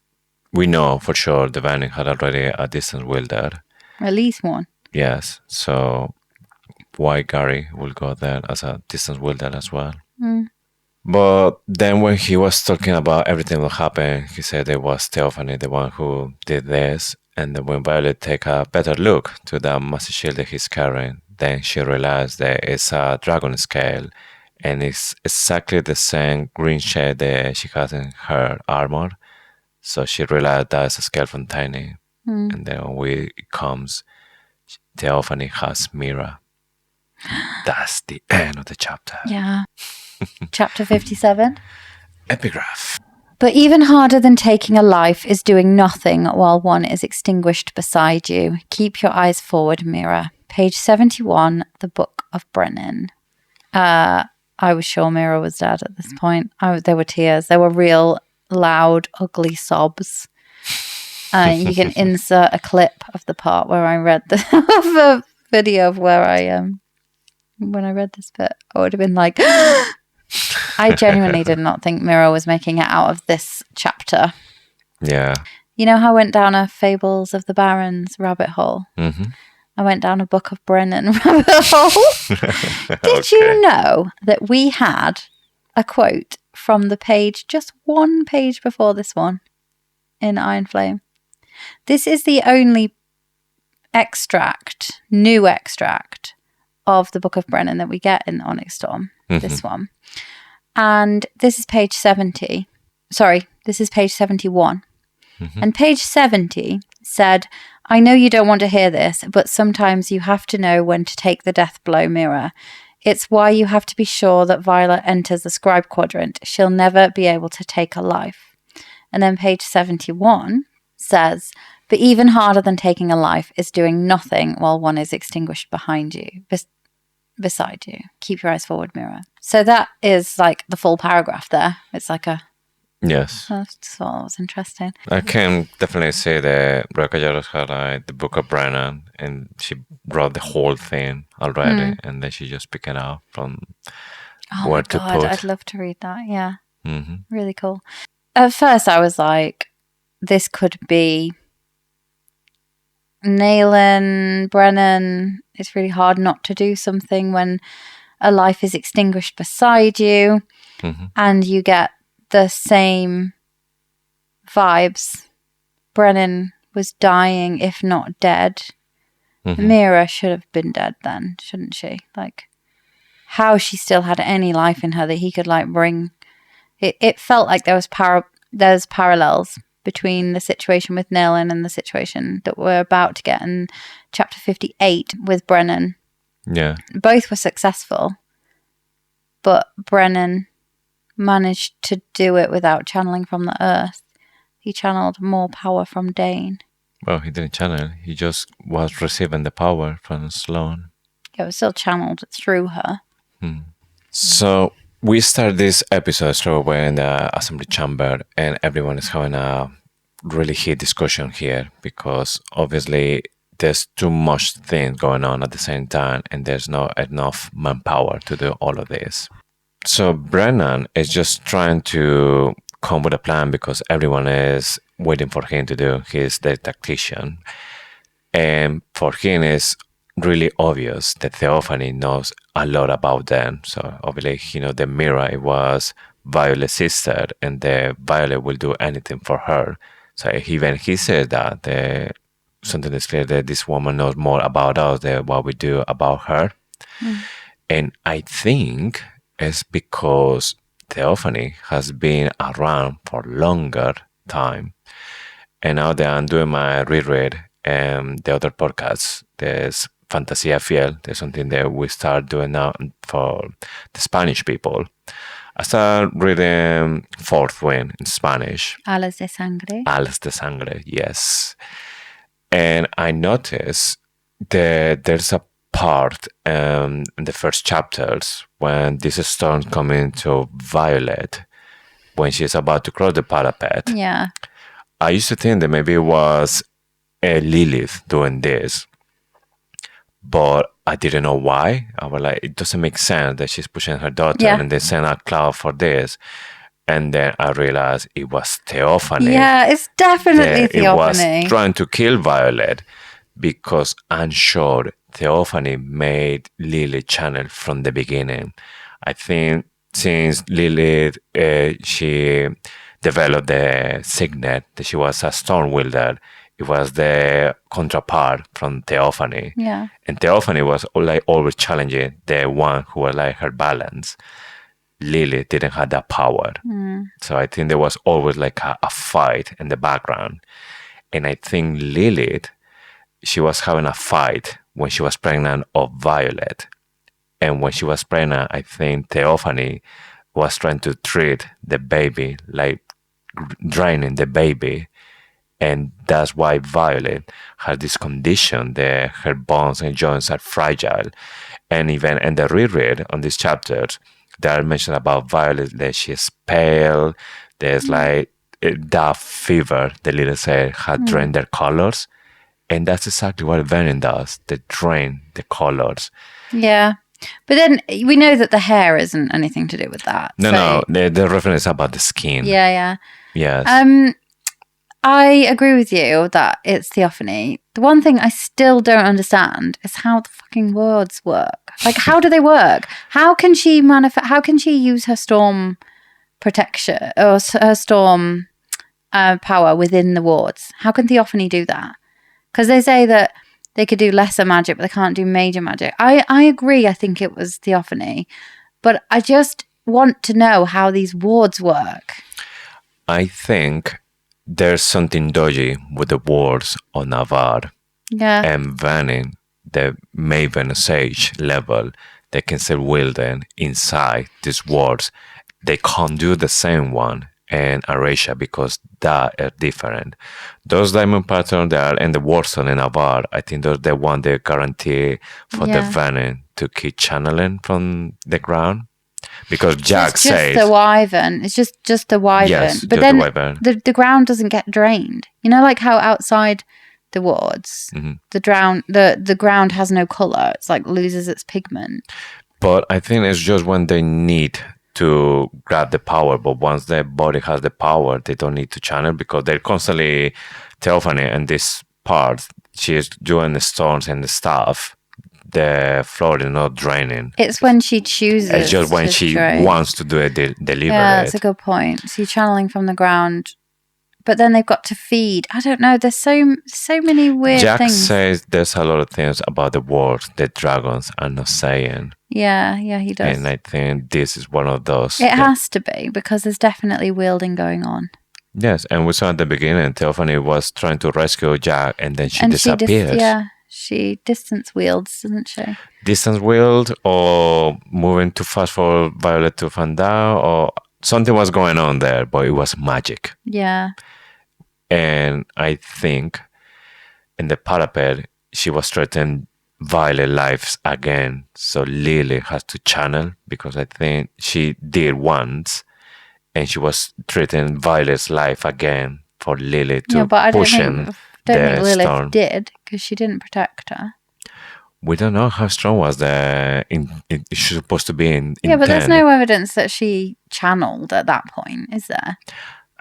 we know for sure the Vanning had already a distance wielder. At least one. Yes. So why Gary will go there as a distance wielder as well? But then when he was talking about everything that happened, he said it was Theophanie, the one who did this. And then when Violet take a better look to that massive shield that he's carrying, then she realized that it's a dragon scale and it's exactly the same green shade that she has in her armor. So she realized that's a scale from Tiny. And then when it comes, Theophanie has Mira. That's the end of the chapter. Yeah. Chapter 57. Epigraph. But even harder than taking a life is doing nothing while one is extinguished beside you. Keep your eyes forward, Mira. Page 71, the Book of Brennan. I was sure Mira was dead at this point. There were tears. There were real, loud, ugly sobs. You can insert a clip of the part where I read the video of where when I read this bit. I would have been like... I genuinely did not think Mira was making it out of this chapter. Yeah. You know how I went down a Fables of the Barons rabbit hole? I went down a Book of Brennan rabbit hole. Did you know that we had a quote from the page, just one page before this one, in Iron Flame? This is the only new extract of the Book of Brennan that we get in Onyx Storm. This one. And this is page 70. Sorry, this is page 71. And page 70 said, I know you don't want to hear this, but sometimes you have to know when to take the death blow, Mira. It's why you have to be sure that Violet enters the scribe quadrant. She'll never be able to take a life. And then page 71 says, but even harder than taking a life is doing nothing while one is extinguished behind you. Beside you. Keep your eyes forward, Mira. So that is like the full paragraph there. It's like a... Yes. I just thought it was interesting. I can definitely say that Rebecca Yarros had the Book of Brennan and she wrote the whole thing already and then she just picked it up from where to put. I'd love to read that. Yeah. Really cool. At first I was like, this could be Naylan, Brennan. It's really hard not to do something when a life is extinguished beside you and you get the same vibes. Brennan was dying, if not dead. Mira should have been dead then, shouldn't she? Like, how she still had any life in her that he could, like, bring... It felt like there was parallels between the situation with Nilin and the situation that we're about to get in chapter 58 with Brennan. Yeah. Both were successful, but Brennan managed to do it without channeling from the earth. He channeled more power from Dain. Well, he didn't channel. He just was receiving the power from Sloane. It was still channeled through her. So we start this episode straight away in the assembly chamber, and everyone is having a really heated discussion here because obviously there's too much thing going on at the same time, and there's not enough manpower to do all of this. So Brennan is just trying to come with a plan because everyone is waiting for him to do. He's the tactician. And for him, it's really obvious that Theophanie knows a lot about them. So obviously, the mirror, it was Violet's sister, and the Violet will do anything for her. So even he said that something is clear that this woman knows more about us than what we do about her. And I think it's because Theophanie has been around for longer time. And now that I'm doing my reread and the other podcasts, there's Fantasía Fiel. There's something that we start doing now for the Spanish people. I started reading Fourth Wind in Spanish. Alas de Sangre. Alas de Sangre, yes. And I noticed that there's a part in the first chapters when this storm coming to Violet, when she's about to cross the parapet. Yeah. I used to think that maybe it was Lilith doing this, but I didn't know why. I was like, it doesn't make sense that she's pushing her daughter and they send out Cloud for this. And then I realized it was Theophanie. Yeah, it's definitely Theophanie. It was trying to kill Violet because I'm sure Theophanie made Lilith channel from the beginning. I think since Lilith, she developed the signet that she was a storm wielder, it was the counterpart from Theophanie. Yeah. And Theophanie was like always challenging the one who was like her balance. Lilith didn't have that power. So I think there was always like a fight in the background. And I think Lilith, she was having a fight when she was pregnant of Violet. And when she was pregnant, I think Theophanie was trying to treat the baby, like draining the baby. And that's why Violet has this condition that her bones and joints are fragile. And even in the reread on these chapters, they are mentioned about Violet that she is pale. There's like that fever, the little said, had drained their colors. And that's exactly what Venom does. They drain the colors. Yeah. But then we know that the hair isn't anything to do with that. No. The reference about the skin. Yeah. Yes. I agree with you that it's Theophany. The one thing I still don't understand is how the fucking words work. Like, how do they work? How can she How can she use her storm protection or her storm power within the wards? How can Theophany do that? Because they say that they could do lesser magic, but they can't do major magic. I agree. I think it was Theophany, but I just want to know how these wards work. I think there's something dodgy with the wards on Navarre. Yeah. And Vanning, the Maven Sage level, they can still wield them inside these wards. They can't do the same one in Aracia because that are different. Those diamond patterns that are in the Warstone and Navarre, I think they're the one they guarantee for the Vanning to keep channeling from the ground. Because Jack says... It's just the wyvern. It's just the wyvern. Yes, but just then the wyvern. The ground doesn't get drained. You know, like how outside the wards, the ground has no colour. It's like loses its pigment. But I think it's just when they need to grab the power. But once their body has the power, they don't need to channel because they're constantly... Theophany in this part, she is doing the stones and the stuff. the floor is not draining. It's when she chooses. It's just when to she drain. wants to do it deliberate. Yeah, that's a good point. So you're channeling from the ground. But then they've got to feed. I don't know. There's so many weird Jack things. says there's a lot of things about the words the dragons are not saying. Yeah, he does. And I think this is one of those. It has to be, because there's definitely wielding going on. Yes, and we saw at the beginning, Theophanie was trying to rescue Jack, and then she disappears. She distance wields, doesn't she? Distance wield, or moving too fast for Violet to find out, or something was going on there, but it was magic. Yeah. And I think in the parapet, she was threatening Violet lives again. So Lily has to channel, because I think she did once, and she was threatening Violet's life again for Lily to push in. I don't think Lilith storm. Did, because she didn't protect her. We don't know how strong was she's supposed to be in Yeah, but 10. there's no evidence that she channeled at that point, is there?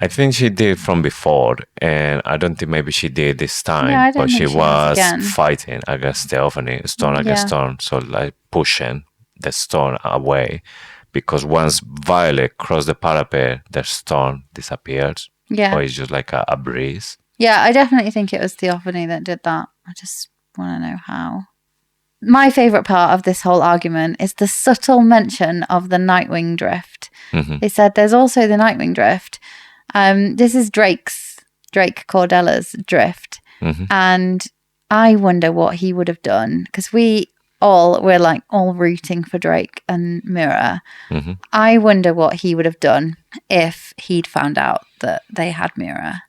I think she did from before, and I don't think maybe she did this time. Yeah, I don't but think she she was has fighting against Theophanie, Storm against Storm, so like pushing the Storm away. Because once Violet crossed the parapet, the Storm disappeared. Yeah. Or it's just like a breeze. Yeah, I definitely think it was Theophanie that did that. I just want to know how. My favourite part of this whole argument is the subtle mention of the Nightwing Drift. Mm-hmm. They said there's also the Nightwing Drift. This is Drake Cordella's drift. Mm-hmm. And I wonder what he would have done, because we're all rooting for Drake and Mira. Mm-hmm. I wonder what he would have done if he'd found out that they had Mira.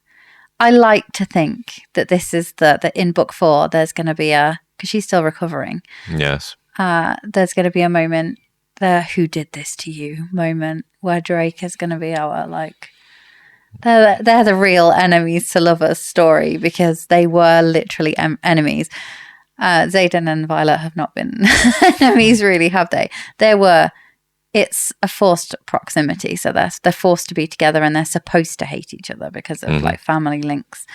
I like to think that this is that in book 4 there's going to be because she's still recovering. Yes. There's going to be a moment, the "who did this to you" moment, where Drake is going to be our they're the real enemies to lovers story, because they were literally enemies. Xaden and Violet have not been enemies, really, have they? It's a forced proximity, so they're forced to be together, and they're supposed to hate each other because of like family links.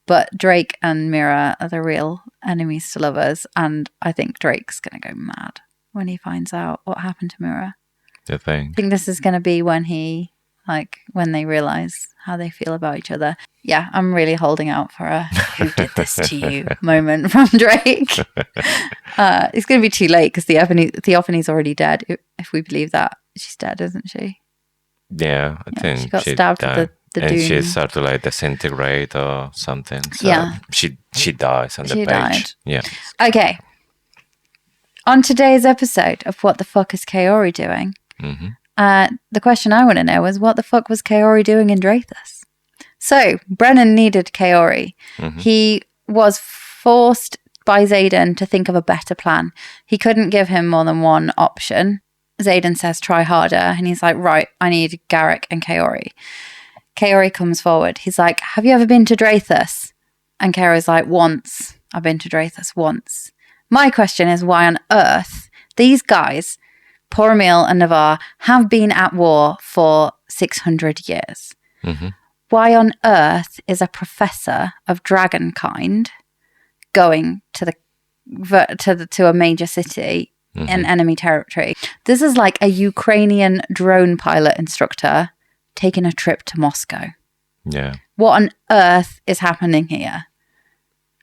But Drake and Mira are the real enemies to lovers, and I think Drake's going to go mad when he finds out what happened to Mira. I think this is going to be when when they realize how they feel about each other. Yeah, I'm really holding out for a "who did this to you" moment from Drake. It's going to be too late, because Theophanie's already dead. If we believe that, she's dead, isn't she? Yeah, I think she got stabbed with the and doom. she started to like disintegrate or something. So yeah, she dies on the page. Died. Yeah. Okay. On today's episode of What the Fuck is Kaori Doing? Mm-hmm. The question I want to know is, what the fuck was Kaori doing in Drathus? So, Brennan needed Kaori. Mm-hmm. He was forced by Xaden to think of a better plan. He couldn't give him more than one option. Xaden says, try harder. And he's like, right, I need Garrick and Kaori. Kaori comes forward. He's like, have you ever been to Drathus? And Kaori's like, once. I've been to Drathus once. My question is, why on earth these guys, Poromil and Navarre, have been at war for 600 years? Mm-hmm. Why on earth is a professor of dragonkind going to a major city in enemy territory? This is like a Ukrainian drone pilot instructor taking a trip to Moscow. Yeah. What on earth is happening here?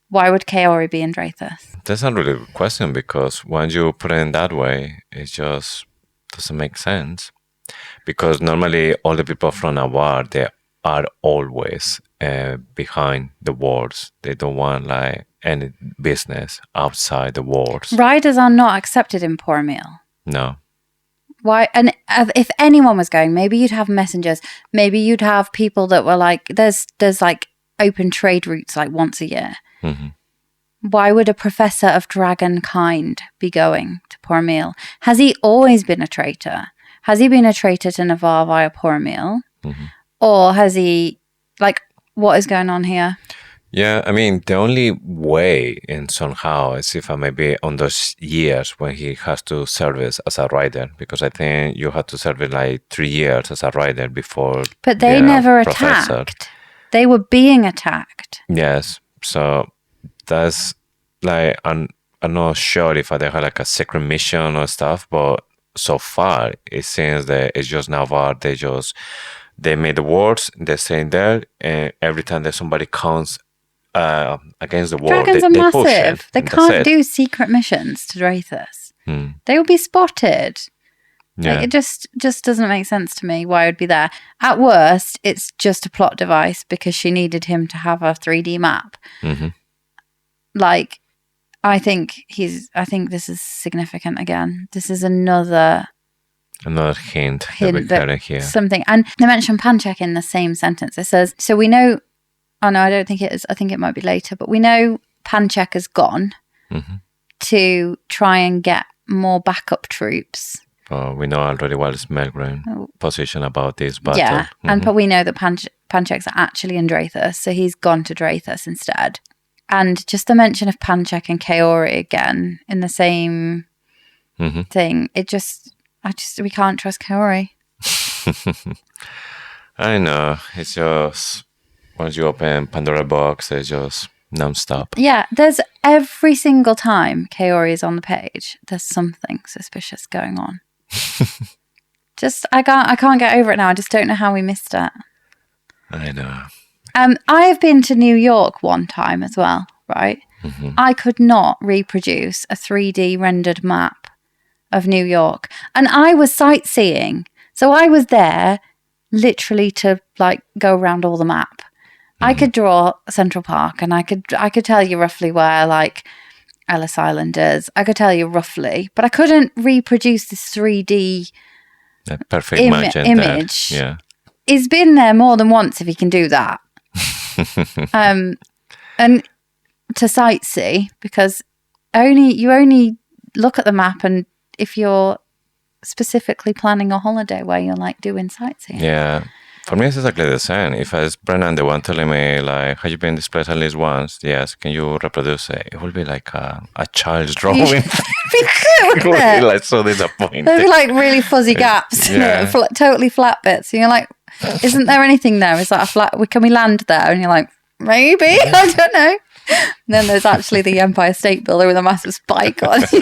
Why would Kaori be in Drathus? That's not really a good question, because when you put it in that way, it just doesn't make sense. Because normally all the people from a war, they are always behind the walls. They don't want like any business outside the walls. Riders are not accepted in Poromil. No. Why? And if anyone was going, maybe you'd have messengers. Maybe you'd have people that were like, there's like open trade routes like once a year. Mm-hmm. Why would a professor of dragonkind be going to Poromil? Has he always been a traitor? Has he been a traitor to Navarre via Poromil? Mm-hmm. Or has he, like, what is going on here? Yeah, I mean, the only way in somehow is if maybe on those years when he has to service as a rider, because I think you have to serve like 3 years as a rider before. But they never attacked. They were being attacked. Yes, so that's like, and I'm not sure if they have like a secret mission or stuff, but so far it seems that it's just Navarre. They made the words, they're saying there, and every time that somebody comes against the wall, Dragons are they push it. massive. They can't do secret missions to Drathus. They will be spotted. Yeah. Like, it just doesn't make sense to me why it would be there. At worst, it's just a plot device because she needed him to have a 3D map. Mm-hmm. Like, I think this is significant again. This is another hint that we're getting here. Something. And they mention Panchek in the same sentence. It says, so we know, oh no, I don't think it is. I think it might be later, but we know Panchek has gone to try and get more backup troops. Oh, we know already what is Melgren position about this battle. Yeah, but we know that Panchek's actually in Drathus, so he's gone to Drathus instead. And just the mention of Panchek and Kaori again in the same thing, we can't trust Kaori. I know. It's just, once you open Pandora box, it's just non-stop. Yeah, there's every single time Kaori is on the page, there's something suspicious going on. I can't get over it now. I just don't know how we missed it. I know. I have been to New York one time as well, right? I could not reproduce a 3D rendered map of New York. And I was sightseeing. So I was there literally to like go around all the map. I could draw Central Park and I could tell you roughly where like Ellis Island is. I could tell you roughly, but I couldn't reproduce this 3D perfect image. Yeah. He's been there more than once if he can do that. And to sightsee, because you only look at the map and if you're specifically planning a holiday where you're like doing sightseeing. Yeah. For me, it's exactly the same. If it's Brennan, the one telling me, like, have you been in this place at least once? Yes. Can you reproduce it? It will be like a child's drawing. It will be like so disappointing. There'll be like really fuzzy gaps, totally flat bits. And you're like, isn't there anything there? Is that a flat? Can we land there? And you're like, maybe. I don't know. And then there's actually the Empire State Builder with a massive spike on. You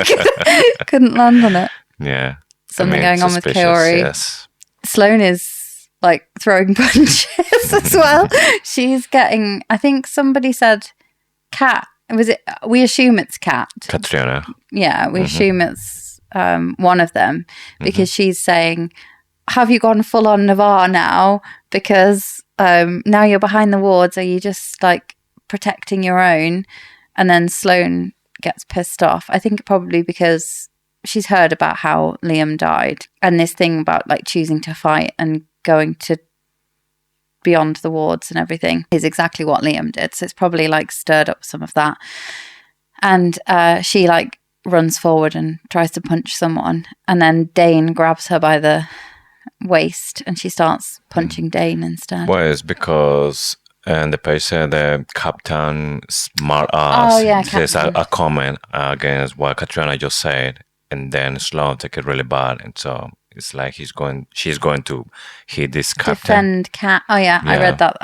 couldn't land on it. Yeah. Something going on with Kaori. Yes. Sloane is like throwing punches as well. She's getting, I think somebody said cat. We assume it's cat. Katrina. Yeah, we assume it's one of them because she's saying, have you gone full on Navarre now? Because now you're behind the wards. Are you just like protecting your own? And then Sloane gets pissed off. I think probably because she's heard about how Liam died and this thing about like choosing to fight and going to beyond the wards and everything is exactly what Liam did. So it's probably like stirred up some of that. And she like runs forward and tries to punch someone. And then Dain grabs her by the waist and she starts punching Dain instead. Well, it's because the page said the Captain smart ass says a comment against what Katrina just said. And then Sloane take it really bad. And so it's like she's going to hit this captain. Defend Cat. Oh yeah, I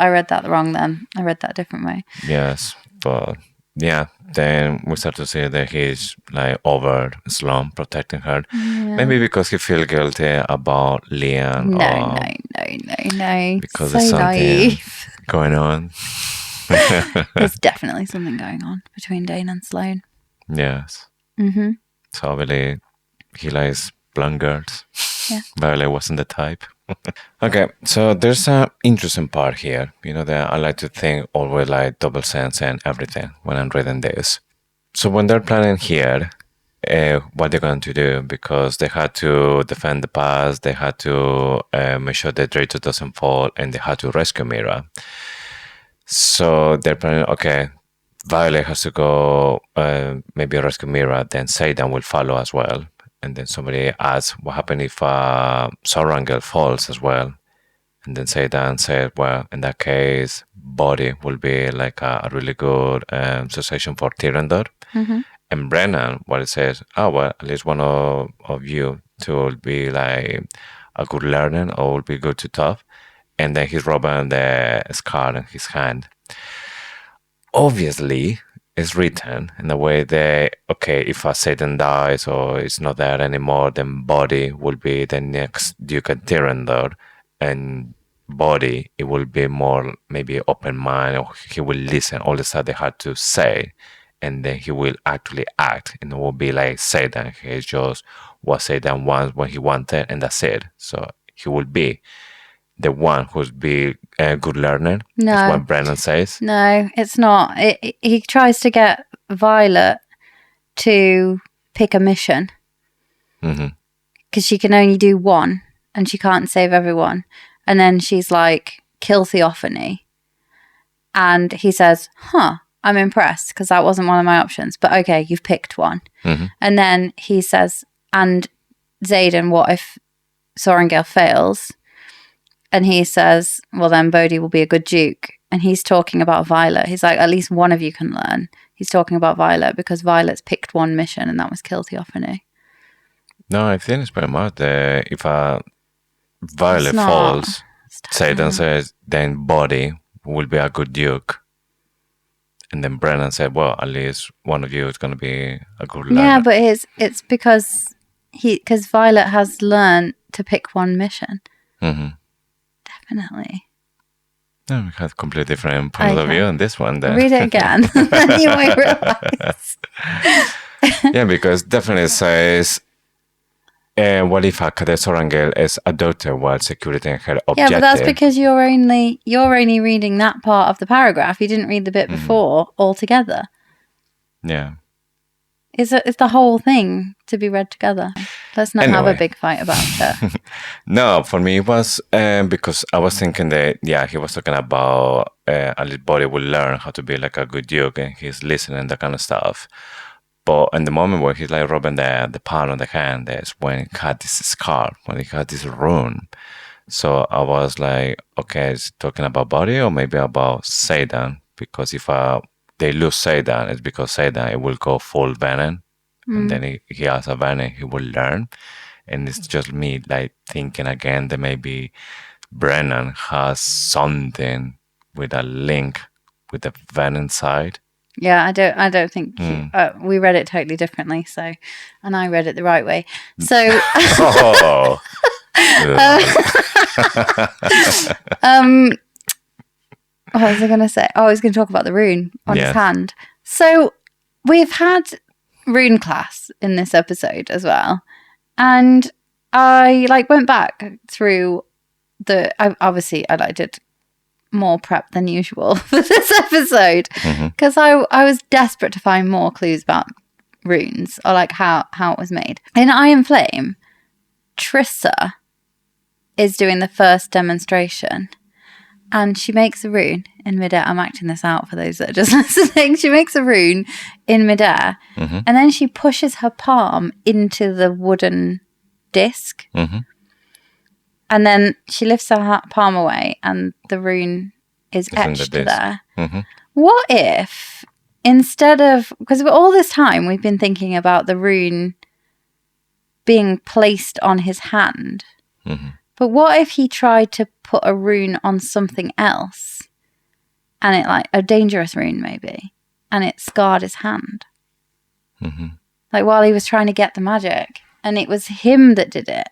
read that wrong then. I read that a different way. Yes, but yeah, then we start to see that he's like over Sloane, protecting her. Yeah. Maybe because he feels guilty about Liam. No. Because so there's something naive. going on. There's definitely something going on between Dain and Sloane. Yes. So obviously he likes blonde girls. Yeah. Violet wasn't the type. Okay, so there's an interesting part here. You know, that I like to think always like double sense and everything when I'm reading this. So when they're planning here, what they're going to do, because they had to defend the pass, they had to make sure that Drathus doesn't fall, and they had to rescue Mira. So they're planning, okay, Violet has to go maybe rescue Mira, then Xaden will follow as well. And then somebody asks, what happens if Sorrengails falls as well? And then Xaden said, well, in that case, Body will be like a really good succession for Tyrrendor. And Brennan, what it says, well, at least one of you two will be like a good learner or will be good to tough. And then he's rubbing the scar in his hand. Obviously, is written in the way that, okay, if a Xaden dies or is not there anymore, then Body will be the next Duke and Tyrrendor, and Body, it will be more maybe open mind, or he will listen all the stuff they had to say, and then he will actually act, and it will be like Xaden. He just what Xaden wants when he wanted, and that's it. So he will be the one who's be a good learner. No. That's what Brennan says. No, it's not. He tries to get Violet to pick a mission because she can only do one and she can't save everyone. And then she's like, kill Theophany. And he says, I'm impressed because that wasn't one of my options. But okay, you've picked one. And then he says, and Xaden, what if Sorrengail fails? And he says, well, then Bodhi will be a good duke. And he's talking about Violet. He's like, at least one of you can learn. He's talking about Violet because Violet's picked one mission, and that was kill Theophany. No, I think it's pretty much if Violet falls, Xaden says, then Body will be a good duke. And then Brennan said, well, at least one of you is going to be a good learner. Yeah, but it's because Violet has learned to pick one mission. Definitely. No, we have completely different points of view on this one. Then read it again, then you might realize. Yeah, because definitely says, what if a Cadet Sorrengail is a daughter while securing her objective? Yeah, but that's because you're only reading that part of the paragraph. You didn't read the bit before altogether. Yeah. It's the whole thing to be read together. Let's not have a big fight about it. No, for me it was because I was thinking that, he was talking about at least Body will learn how to be like a good duke, and he's listening, that kind of stuff. But in the moment where he's like rubbing the palm on the hand, that's when he had this scar, when he had this rune. So I was like, okay, is he talking about Body or maybe about Xaden? Because if they lose Xaden, it's because Xaden, it will go full venom. And then he has a venom, he will learn. And it's just me like thinking again that maybe Brennan has something with a link with the venom side. Yeah, I don't think we read it totally differently. So, and I read it the right way. So, what was I going to say? I was going to talk about the rune on his hand. So we've had rune class in this episode as well, and I went back through I did more prep than usual for this episode because I was desperate to find more clues about runes or how it was made. In Iron Flame, Trissa is doing the first demonstration. And she makes a rune in midair. I'm acting this out for those that are just listening. She makes a rune in midair. And then she pushes her palm into the wooden disc. And then she lifts her palm away and the rune is etched there. What if, instead of... Because all this time we've been thinking about the rune being placed on his hand. But what if he tried to put a rune on something else, and it a dangerous rune maybe, and it scarred his hand, while he was trying to get the magic, and it was him that did it.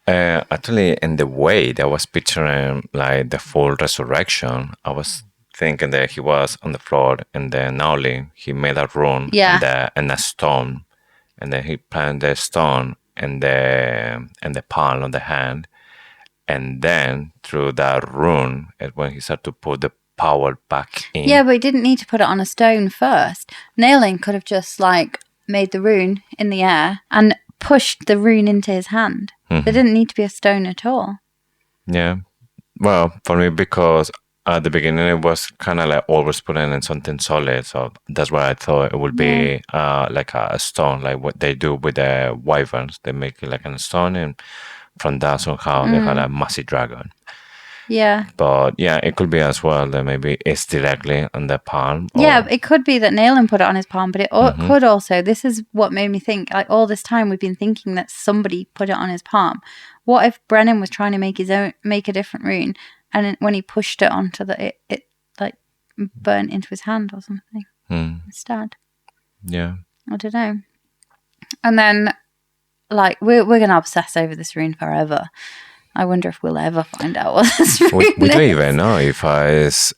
Actually, in the way that I was picturing the full resurrection, I was thinking that he was on the floor, and then Nowly, he made a rune and a stone, and then he planted the stone and the palm on the hand, and then through that rune is when he started to put the power back in. Yeah, but he didn't need to put it on a stone first. Nailing could have just made the rune in the air and pushed the rune into his hand. There didn't need to be a stone at all. Yeah, well, for me, because at the beginning it was kind of always putting in something solid, so that's why I thought it would be a stone, like what they do with the wyverns. They make it a stone, and from that somehow they had a massive dragon. Yeah. But it could be as well that maybe it's directly on the palm. Yeah, it could be that Nayland put it on his palm, but it could also, this is what made me think, all this time we've been thinking that somebody put it on his palm. What if Brennan was trying to make a different rune, and when he pushed it onto it burnt into his hand or something? instead. Yeah. I don't know. And then, like, we're going to obsess over this rune forever. I wonder if we'll ever find out what this rune We don't is. even know if it's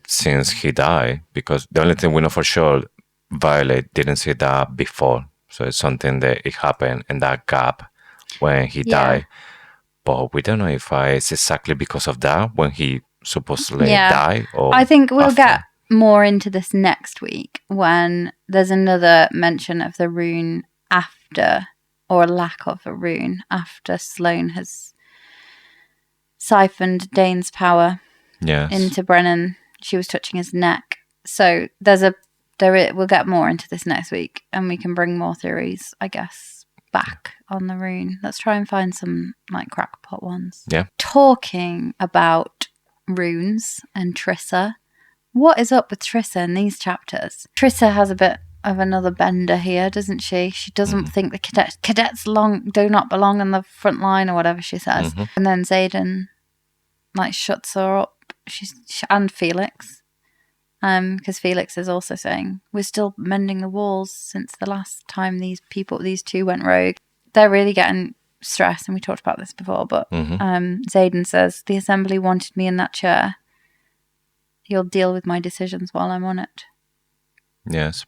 since he died, because the only thing we know for sure, Violet didn't see that before. So it's something that it happened in that gap when he died. But we don't know if it's exactly because of that when he supposedly died. Or I think we'll after. get more into this next week when there's another mention of the rune after, or lack of a rune, after Sloane has siphoned Dane's power into Brennan. She was touching his neck. So we'll get more into this next week, and we can bring more theories, I guess, back on the rune. Let's try and find some like crackpot ones. Yeah. Talking about runes and Trissa. What is up with Trissa in these chapters? Trissa has a bit of another bender here, doesn't she? She doesn't think the cadets do not belong on the front line, or whatever she says. And then Xaden like shuts her up. And Felix, because Felix is also saying we're still mending the walls since the last time these two went rogue. They're really getting stressed, and we talked about this before. But Xaden says the assembly wanted me in that chair. You'll deal with my decisions while I'm on it. Yes.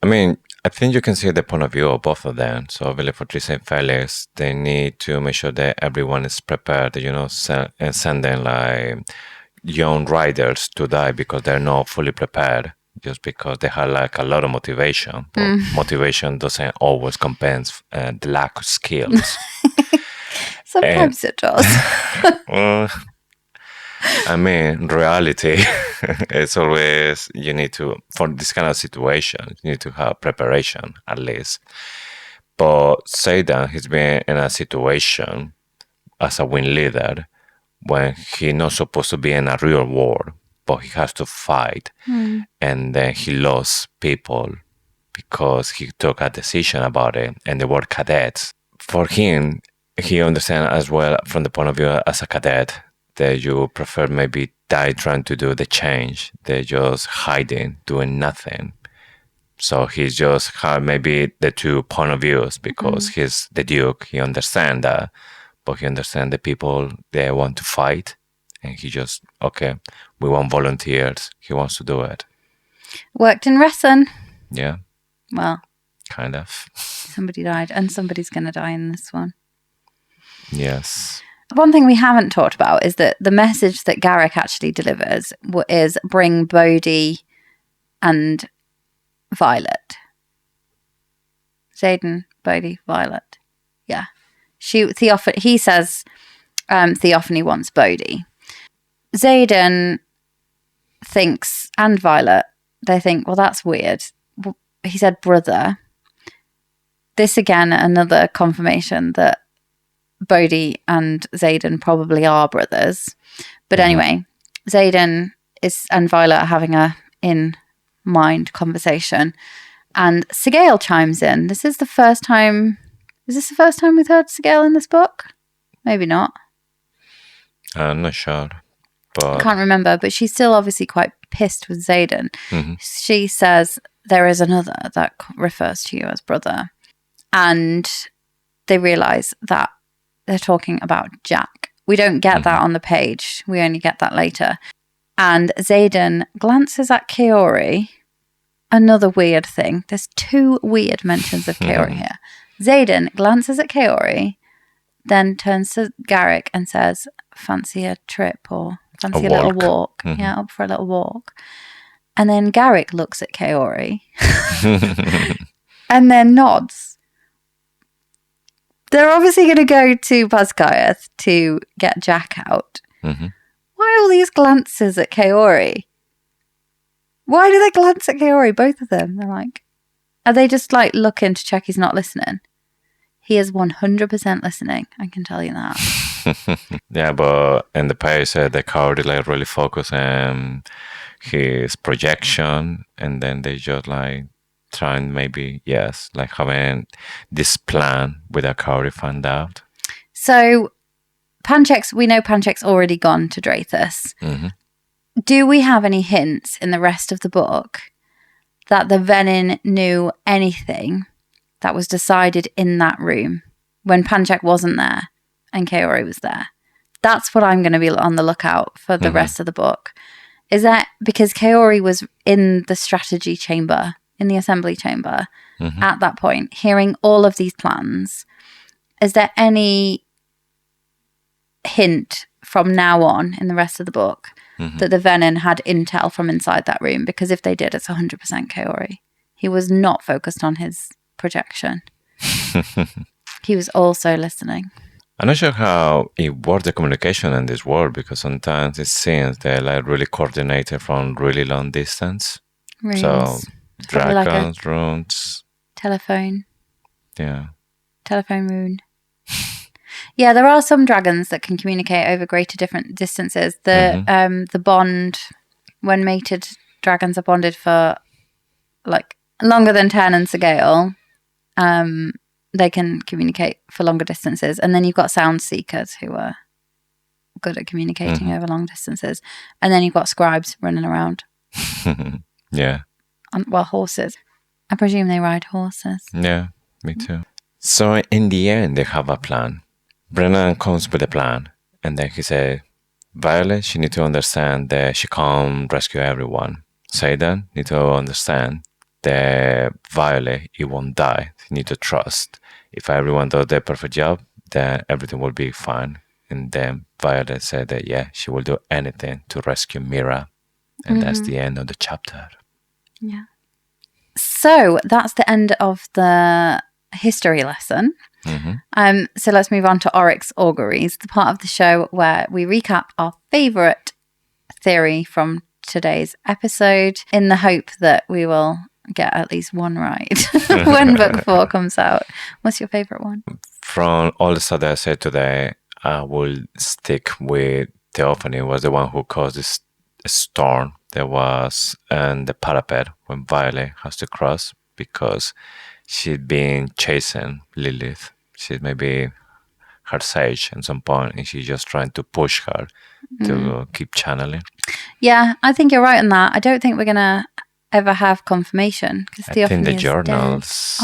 I mean, I think you can see the point of view of both of them. So, really, for Trissa and Felix, they need to make sure that everyone is prepared, and send them like young riders to die because they're not fully prepared, just because they have like a lot of motivation. But motivation doesn't always compense the lack of skills. Sometimes it does. I mean, reality, it's always, you need to, for this kind of situation, you need to have preparation, at least. But Xaden, he's been in a situation as a wing leader when he's not supposed to be in a real war, but he has to fight. And then he lost people because he took a decision about it, and they were cadets. For him, he understands as well from the point of view as a cadet that you prefer maybe die trying to do the change. They're just hiding, doing nothing. So he's just had maybe the two point of views, because he's the Duke. He understands that, but he understands the people, they want to fight. And he just, okay, we want volunteers. He wants to do it. Worked in Resson. Yeah. Well. Kind of. Somebody died, and somebody's going to die in this one. Yes. One thing we haven't talked about is that the message that Garrick actually delivers is bring Bodhi and Violet. Xaden, Bodhi, Violet. Yeah. He says Theophanie wants Bodhi. Xaden thinks, and Violet, they think, well, that's weird. He said brother. This again, another confirmation that Bodhi and Xaden probably are brothers. But anyway, Xaden and Violet are having a in-mind conversation. And Sorrengails chimes in. Is this the first time we've heard Sorrengails in this book? Maybe not. I'm not sure. But I can't remember, but she's still obviously quite pissed with Xaden. She says, there is another that refers to you as brother. And they realise that they're talking about Jack. We don't get that on the page. We only get that later. And Xaden glances at Kaori. Another weird thing. There's two weird mentions of Kaori here. Xaden glances at Kaori, then turns to Garrick and says, fancy a trip or fancy a little walk. Yeah, up for a little walk. And then Garrick looks at Kaori and then nods. They're obviously going to go to Paskayeth to get Jack out. Why all these glances at Kaori? Why do they glance at Kaori, both of them? They're like, are they just like looking to check he's not listening? He is 100% listening, I can tell you that. Yeah, but in the page, the Kaori like really focus on his projection, and then they just like trying maybe, yes, like having this plan without Kaori found out. So we know Panchek's already gone to Drathus. do we have any hints in the rest of the book that the Venin knew anything that was decided in that room when Panchak wasn't there and Kaori was there? That's what I'm going to be on the lookout for the rest of the book. Is that because Kaori was in the strategy chamber, in the assembly chamber at that point, hearing all of these plans? Is there any hint from now on in the rest of the book that the Venin had intel from inside that room? Because if they did, it's 100% Kaori. He was not focused on his projection. He was also listening. I'm not sure how it works, the communication in this world, because sometimes it seems they're like really coordinated from really long distance. Runes. So dragons, like runes. Telephone. Yeah. Telephone rune. Yeah, there are some dragons that can communicate over greater different distances. The bond, when mated dragons are bonded for like longer than 10 and Sorrengails, they can communicate for longer distances. And then you've got sound seekers who are good at communicating over long distances. And then you've got scribes running around. Yeah. Well, horses. I presume they ride horses. Yeah, me too. So in the end, they have a plan. Brennan comes with a plan. And then he said, Violet, she need to understand that she can't rescue everyone. Xaden need to understand that Violet, it won't die. You need to trust. If everyone does their perfect job, then everything will be fine. And then Violet said that, yeah, she will do anything to rescue Mira. And that's the end of the chapter. Yeah. So that's the end of the history lesson. So let's move on to Aaric's Auguries, the part of the show where we recap our favourite theory from today's episode in the hope that we will get at least one right when book 4 comes out. What's your favourite one? From all the stuff that I said today, I will stick with Theophanie was the one who caused this storm that was in the parapet when Violet has to cross, because she'd been chasing Lilith. She's maybe her sage at some point, and she's just trying to push her to keep channeling. Yeah, I think you're right on that. I don't think we're going to ever have confirmation. I think the journals,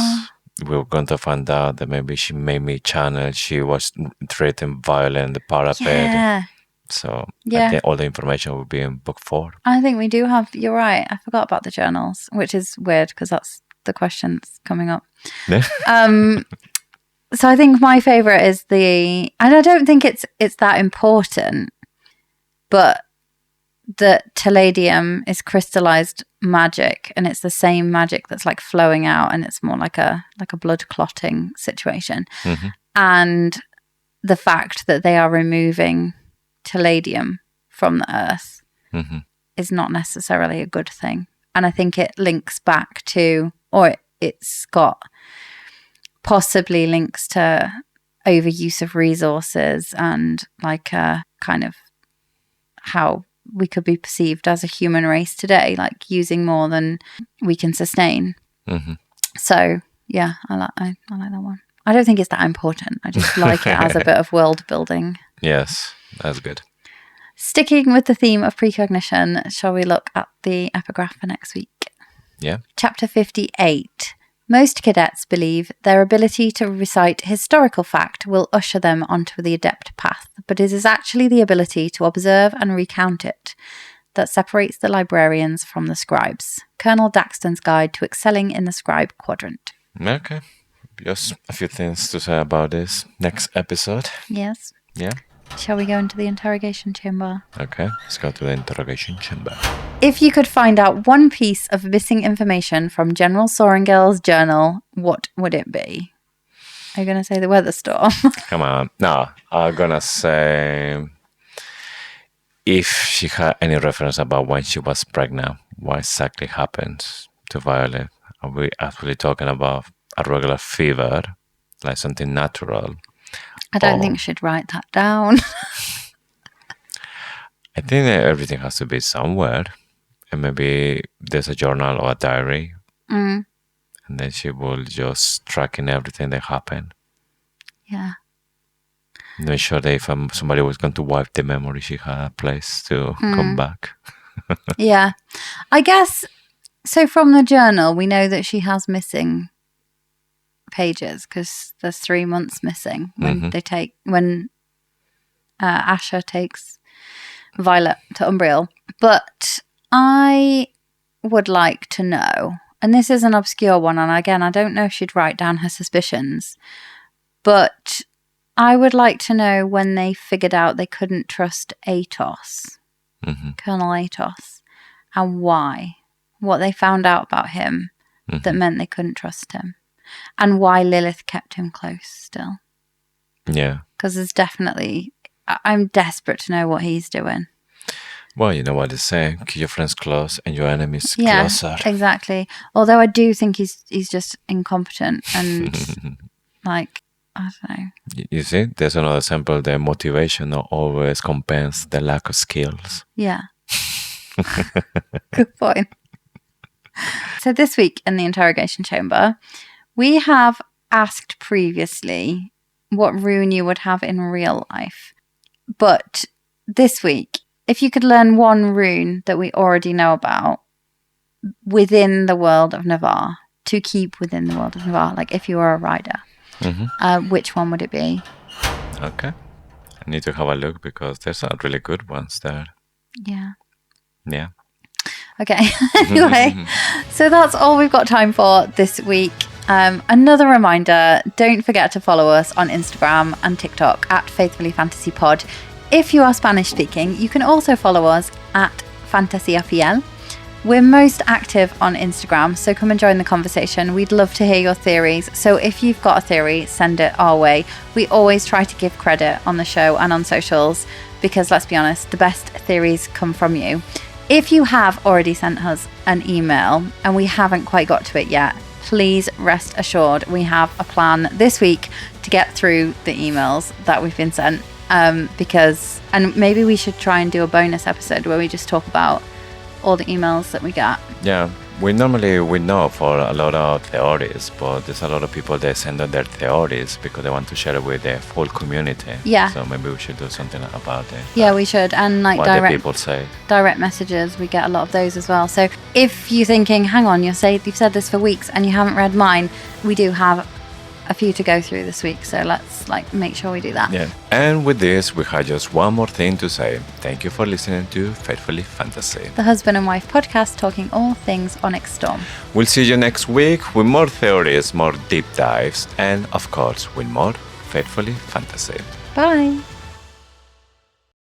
we're going to find out that maybe she made me channel. She was treating Violet in the parapet. Yeah. So I think all the information will be in book 4. I think we do have, you're right. I forgot about the journals, which is weird because that's the question that's coming up. So I think my favourite is and I don't think it's that important, but that Palladium is crystallized magic, and it's the same magic that's like flowing out, and it's more like a blood clotting situation. And the fact that they are removing Palladium from the earth is not necessarily a good thing. And I think it links back to, or it's got possibly links to overuse of resources and like kind of how we could be perceived as a human race today, like using more than we can sustain. So yeah, I like that one. I don't think it's that important. I just like it as a bit of world building. Yes, that's good. Sticking with the theme of precognition, shall we look at the epigraph for next week? Yeah. Chapter 58. Most cadets believe their ability to recite historical fact will usher them onto the adept path, but it is actually the ability to observe and recount it that separates the librarians from the scribes. Colonel Daxton's Guide to Excelling in the Scribe Quadrant. Okay. Just a few things to say about this next episode. Yes. Yeah. Shall we go into the interrogation chamber? Okay, let's go to the interrogation chamber. If you could find out one piece of missing information from General Sorrengails' journal, what would it be? Are you going to say the weather storm? Come on. No, I'm going to say if she had any reference about when she was pregnant, what exactly happened to Violet. Are we actually talking about a regular fever, like something natural? I don't think she'd write that down. I think that everything has to be somewhere. And maybe there's a journal or a diary. And then she will just track in everything that happened. Yeah. Not sure that if somebody was going to wipe the memory, she had a place to come back. Yeah. I guess, so from the journal, we know that she has missing pages because there's 3 months missing when Asher takes Violet to Umbriel. But I would like to know, and this is an obscure one, and again, I don't know if she'd write down her suspicions, but I would like to know when they figured out they couldn't trust Atos, Colonel Atos, and why. What they found out about him that meant they couldn't trust him. And why Lilith kept him close still. Yeah. Because there's definitely... I'm desperate to know what he's doing. Well, you know what they say. Keep your friends close and your enemies closer. Yeah, exactly. Although I do think he's just incompetent and like, I don't know. You see, there's another example. The motivation always compensates the lack of skills. Yeah. Good point. So this week in the interrogation chamber, we have asked previously what rune you would have in real life. But this week, if you could learn one rune that we already know about within the world of Navarre, to keep within the world of Navarre, like if you were a rider, which one would it be? Okay. I need to have a look because there's some really good ones there. Yeah. Yeah. Okay. Anyway, so that's all we've got time for this week. Another reminder, don't forget to follow us on Instagram and TikTok at Faithfully Fantasy Pod. If you are Spanish speaking, you can also follow us at Fantasía Fiel. We're most active on Instagram, so come and join the conversation. We'd love to hear your theories. So if you've got a theory, send it our way. We always try to give credit on the show and on socials because, let's be honest, the best theories come from you. If you have already sent us an email and we haven't quite got to it yet, please rest assured we have a plan this week to get through the emails that we've been sent. And maybe we should try and do a bonus episode where we just talk about all the emails that we got. Yeah, we know for a lot of theories, but there's a lot of people that send out their theories because they want to share it with the full community. Yeah. So maybe we should do something about it. Yeah, we should. And like what the people say. Direct messages, we get a lot of those as well. So if you're thinking, hang on, you've said this for weeks and you haven't read mine, we do have a few to go through this week, so let's make sure we do that. Yeah. And with this, we have just one more thing to say. Thank you for listening to Faithfully Fantasy, the husband and wife podcast talking all things Onyx Storm. We'll see you next week with more theories, more deep dives, and of course with more Faithfully Fantasy. Bye.